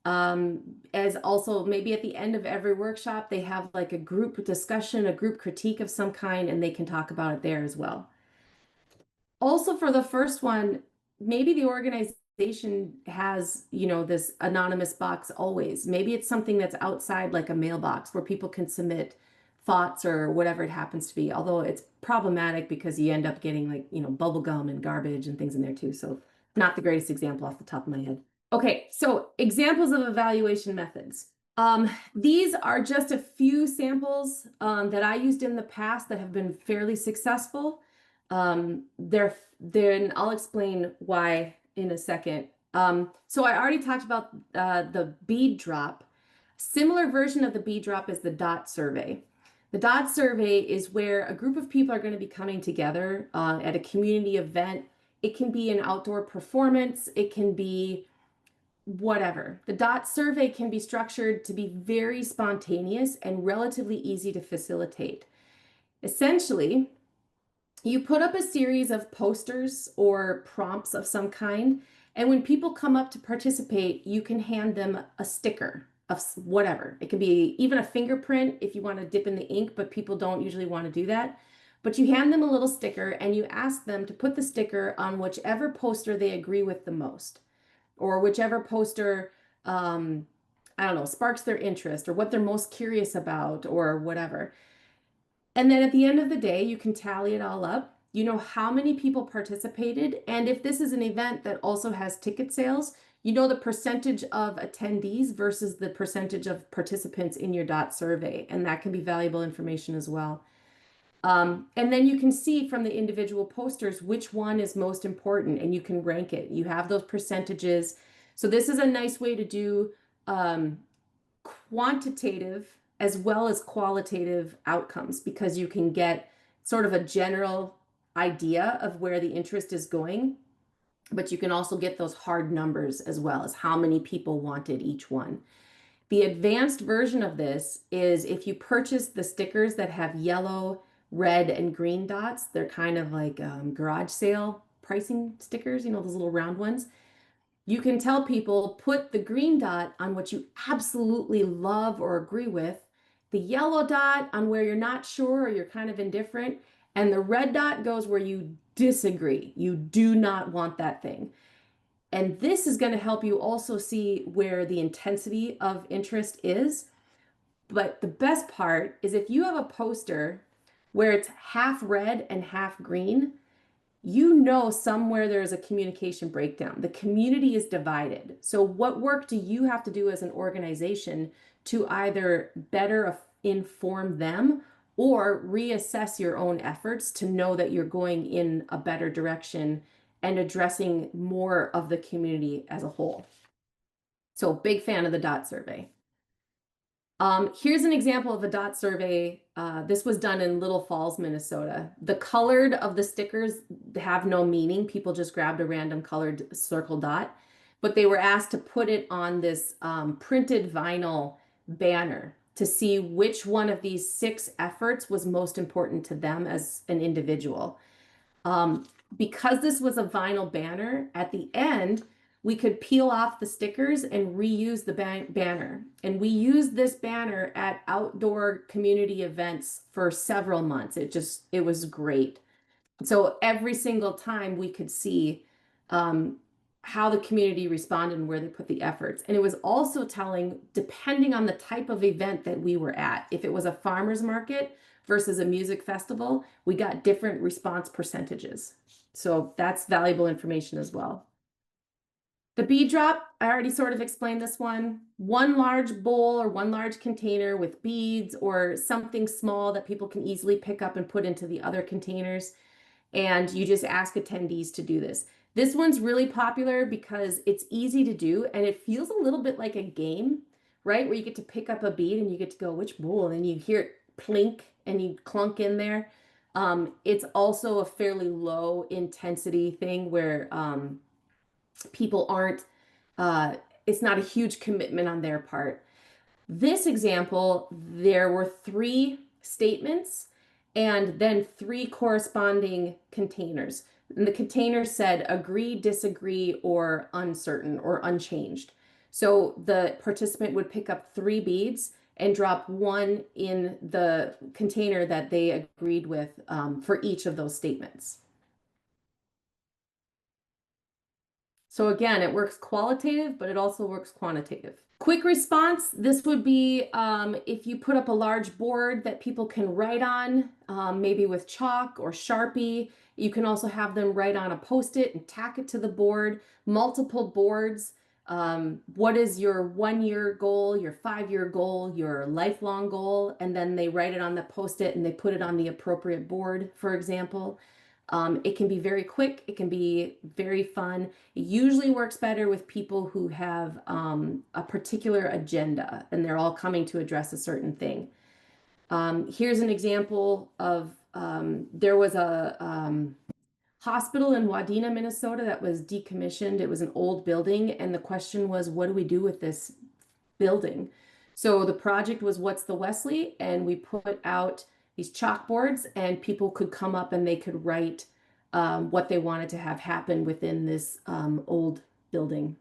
Speaker 1: As also maybe at the end of every workshop, they have like a group discussion, a group critique of some kind, and they can talk about it there as well. Also for the first one, maybe the organization has, this anonymous box always. Maybe it's something that's outside like a mailbox where people can submit thoughts or whatever it happens to be. Although it's problematic because you end up getting like, bubble gum and garbage and things in there too. So not the greatest example off the top of my head. Okay, so examples of evaluation methods. These are just a few samples that I used in the past that have been fairly successful. Then I'll explain why in a second. So I already talked about the bead drop. Similar version of the bead drop is the dot survey. The dot survey is where a group of people are going to be coming together at a community event. It can be an outdoor performance. It can be whatever. The dot survey can be structured to be very spontaneous and relatively easy to facilitate. Essentially, you put up a series of posters or prompts of some kind, and when people come up to participate, you can hand them a sticker of whatever. It can be even a fingerprint if you want to dip in the ink, but people don't usually want to do that. But you hand them a little sticker and you ask them to put the sticker on whichever poster they agree with the most, or whichever poster, I don't know, sparks their interest or what they're most curious about or whatever. And then at the end of the day, you can tally it all up. You know how many people participated. And if this is an event that also has ticket sales, you know the percentage of attendees versus the percentage of participants in your dot survey. And that can be valuable information as well. And then you can see from the individual posters which one is most important and you can rank it. You have those percentages. So this is a nice way to do quantitative as well as qualitative outcomes because you can get sort of a general idea of where the interest is going, but you can also get those hard numbers as well as how many people wanted each one. The advanced version of this is if you purchase the stickers that have yellow, red, and green dots, they're kind of like garage sale pricing stickers, those little round ones. You can tell people put the green dot on what you absolutely love or agree with, the yellow dot on where you're not sure or you're kind of indifferent, and the red dot goes where you disagree. You do not want that thing. And this is going to help you also see where the intensity of interest is. But the best part is if you have a poster where it's half red and half green, somewhere there's a communication breakdown. The community is divided. So what work do you have to do as an organization to either better inform them or reassess your own efforts to know that you're going in a better direction and addressing more of the community as a whole? So big fan of the dot survey. Here's an example of a dot survey. This was done in Little Falls, Minnesota. The colored of the stickers have no meaning. People just grabbed a random colored circle dot, but they were asked to put it on this printed vinyl banner to see which one of these 6 efforts was most important to them as an individual. Because this was a vinyl banner, at the end, we could peel off the stickers and reuse the banner. And we used this banner at outdoor community events for several months. It was great. So every single time we could see how the community responded and where they put the efforts. And it was also telling, depending on the type of event that we were at, if it was a farmer's market versus a music festival, we got different response percentages. So that's valuable information as well. The bead drop, I already sort of explained this one. One large bowl or one large container with beads or something small that people can easily pick up and put into the other containers. And you just ask attendees to do this. This one's really popular because it's easy to do and it feels a little bit like a game, right? Where you get to pick up a bead and you get to go, which bowl? And you hear it plink and you clunk in there. It's also a fairly low intensity thing where people aren't, uh, it's not a huge commitment on their part. This example, there were three statements and then three corresponding containers. And the container said agree, disagree, or uncertain or unchanged. So the participant would pick up three beads and drop one in the container that they agreed with for each of those statements. So again, it works qualitative, but it also works quantitative. Quick response, this would be if you put up a large board that people can write on, maybe with chalk or Sharpie. You can also have them write on a Post-it and tack it to the board, multiple boards. What is your 1 year goal, your 5 year goal, your lifelong goal? And then they write it on the Post-it and they put it on the appropriate board, for example. It can be very quick. It can be very fun. It usually works better with people who have a particular agenda and they're all coming to address a certain thing. Here's an example of there was a hospital in Wadena, Minnesota that was decommissioned. It was an old building, and the question was, what do we do with this building? So the project was What's the Wesley? And we put out these chalkboards, and people could come up and they could write what they wanted to have happen within this old building.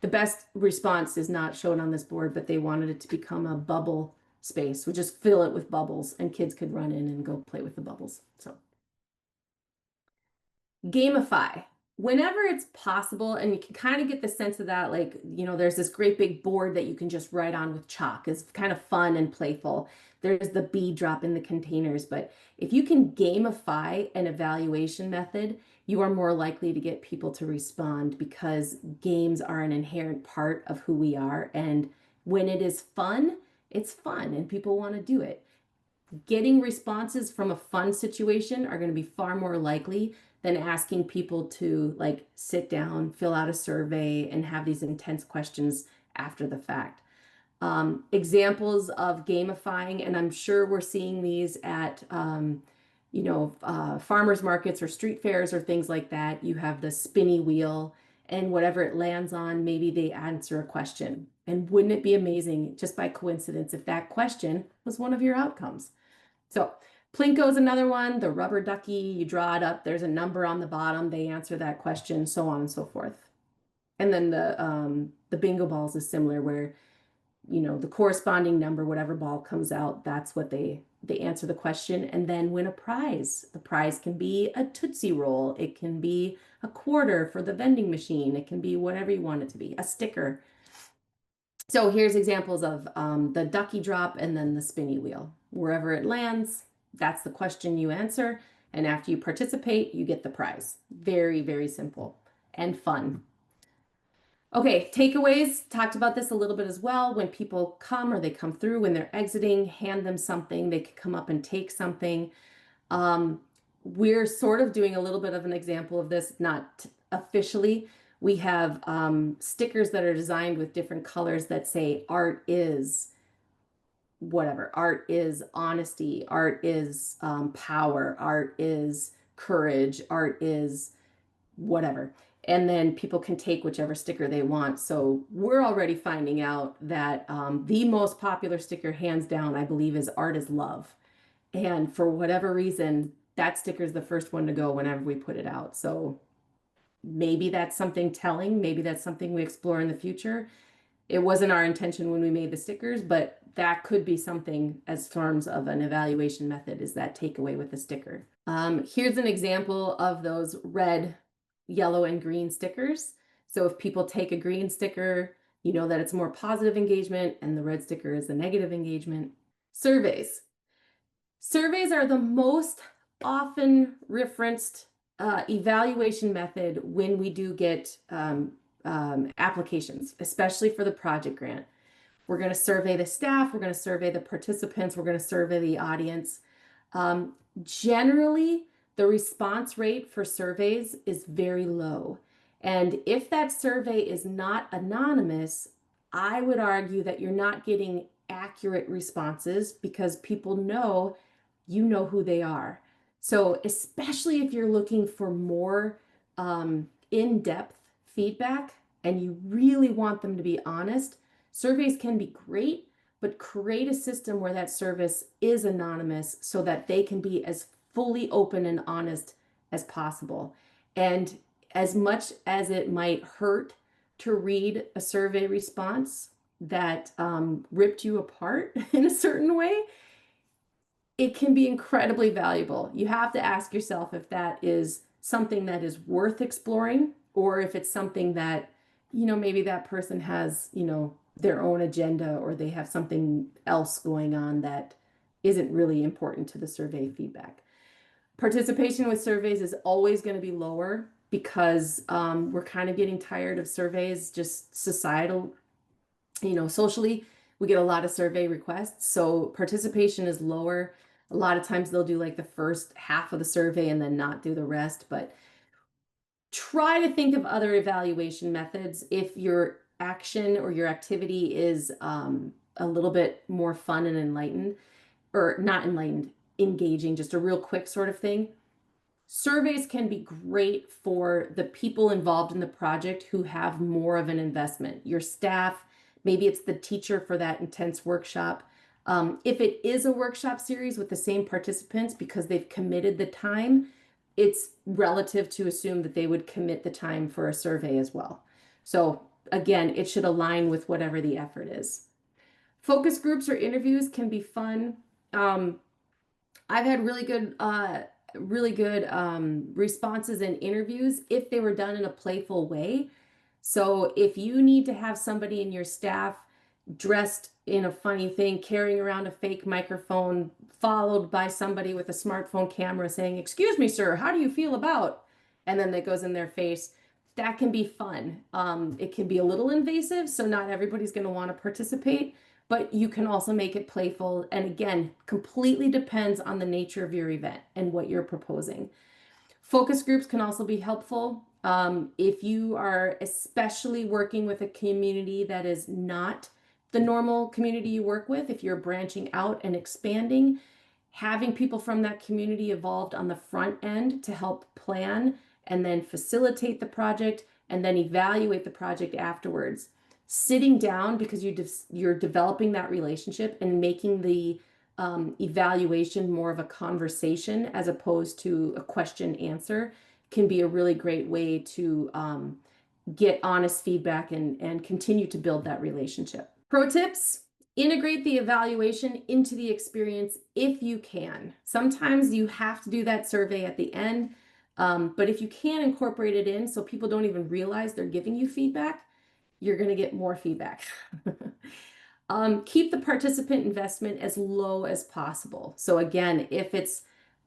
Speaker 1: The best response is not shown on this board, but they wanted it to become a bubble space. We just fill it with bubbles, and kids could run in and go play with the bubbles. So gamify whenever it's possible, and you can kind of get the sense of that, like, there's this great big board that you can just write on with chalk. It's kind of fun and playful. There's the bead drop in the containers, but if you can gamify an evaluation method, you are more likely to get people to respond because games are an inherent part of who we are. And when it is fun, it's fun and people want to do it. Getting responses from a fun situation are going to be far more likely than asking people to like sit down, fill out a survey, and have these intense questions after the fact. Examples of gamifying, and I'm sure we're seeing these at farmers markets or street fairs or things like that. You have the spinny wheel, and whatever it lands on, maybe they answer a question. And wouldn't it be amazing, just by coincidence, if that question was one of your outcomes? So Plinko is another one, the rubber ducky, you draw it up, there's a number on the bottom, they answer that question, so on and so forth. And then the bingo balls is similar where, the corresponding number, whatever ball comes out, that's what they answer the question and then win a prize. The prize can be a Tootsie Roll, it can be a quarter for the vending machine, it can be whatever you want it to be, a sticker. So here's examples of the ducky drop and then the spinny wheel. Wherever it lands, that's the question you answer. And after you participate, you get the prize. Very, very simple and fun. Okay, takeaways. Talked about this a little bit as well. When people come or they come through, when they're exiting, hand them something. They could come up and take something. We're sort of doing a little bit of an example of this, not officially. We have stickers that are designed with different colors that say art is whatever. Art is honesty. Art is power. Art is courage. Art is whatever. And then people can take whichever sticker they want. So we're already finding out that the most popular sticker, hands down, I believe, is art is love. And for whatever reason, that sticker is the first one to go whenever we put it out. So maybe that's something telling. Maybe that's something we explore in the future. It wasn't our intention when we made the stickers, but that could be something as terms of an evaluation method, is that takeaway with the sticker. Here's an example of those red, yellow, and green stickers. So if people take a green sticker, you know that it's more positive engagement, and the red sticker is the negative engagement. Surveys. Surveys are the most often referenced evaluation method when we do get applications, especially for the project grant. We're going to survey the staff, we're going to survey the participants, we're going to survey the audience. Generally, the response rate for surveys is very low. And if that survey is not anonymous, I would argue that you're not getting accurate responses because people know you know who they are. So, especially if you're looking for more in-depth feedback and you really want them to be honest, surveys can be great, but create a system where that service is anonymous so that they can be as fully open and honest as possible. And as much as it might hurt to read a survey response that ripped you apart in a certain way, it can be incredibly valuable. You have to ask yourself if that is something that is worth exploring or if it's something that, maybe that person has, their own agenda or they have something else going on that isn't really important to the survey feedback. Participation with surveys is always going to be lower because we're kind of getting tired of surveys, just societal, socially, we get a lot of survey requests. So participation is lower. A lot of times they'll do like the first half of the survey and then not do the rest. But try to think of other evaluation methods if your action or your activity is a little bit more fun and enlightened, or not enlightened, engaging, just a real quick sort of thing. Surveys can be great for the people involved in the project who have more of an investment. Your staff, maybe it's the teacher for that intense workshop. If it is a workshop series with the same participants because they've committed the time, it's relative to assume that they would commit the time for a survey as well. So again, it should align with whatever the effort is. Focus groups or interviews can be fun. I've had really good responses in interviews if they were done in a playful way. So if you need to have somebody in your staff dressed in a funny thing, carrying around a fake microphone, followed by somebody with a smartphone camera saying, "Excuse me, sir, how do you feel about?" And then that goes in their face. That can be fun. It can be a little invasive, so not everybody's going to want to participate, but you can also make it playful. And again, completely depends on the nature of your event and what you're proposing. Focus groups can also be helpful. If you are especially working with a community that is not the normal community you work with, if you're branching out and expanding, having people from that community involved on the front end to help plan and then facilitate the project and then evaluate the project afterwards. Sitting down because you're developing that relationship and making the evaluation more of a conversation as opposed to a question answer can be a really great way to get honest feedback and continue to build that relationship. Pro tips: integrate the evaluation into the experience if you can. Sometimes you have to do that survey at the end, but if you can incorporate it in so people don't even realize they're giving you feedback, you're going to get more feedback. Keep the participant investment as low as possible. So again, if it's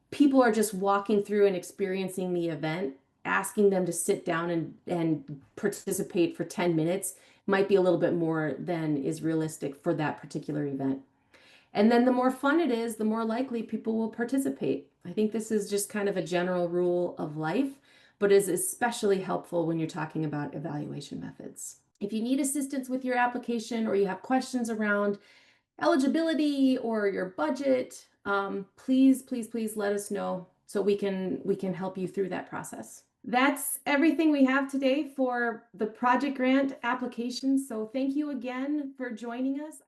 Speaker 1: people are just walking through and experiencing the event, asking them to sit down and participate for 10 minutes might be a little bit more than is realistic for that particular event. And then the more fun it is, the more likely people will participate. I think this is just kind of a general rule of life, but is especially helpful when you're talking about evaluation methods. If you need assistance with your application or you have questions around eligibility or your budget, please let us know so we can help you through that process. That's everything we have today for the project grant application. So thank you again for joining us.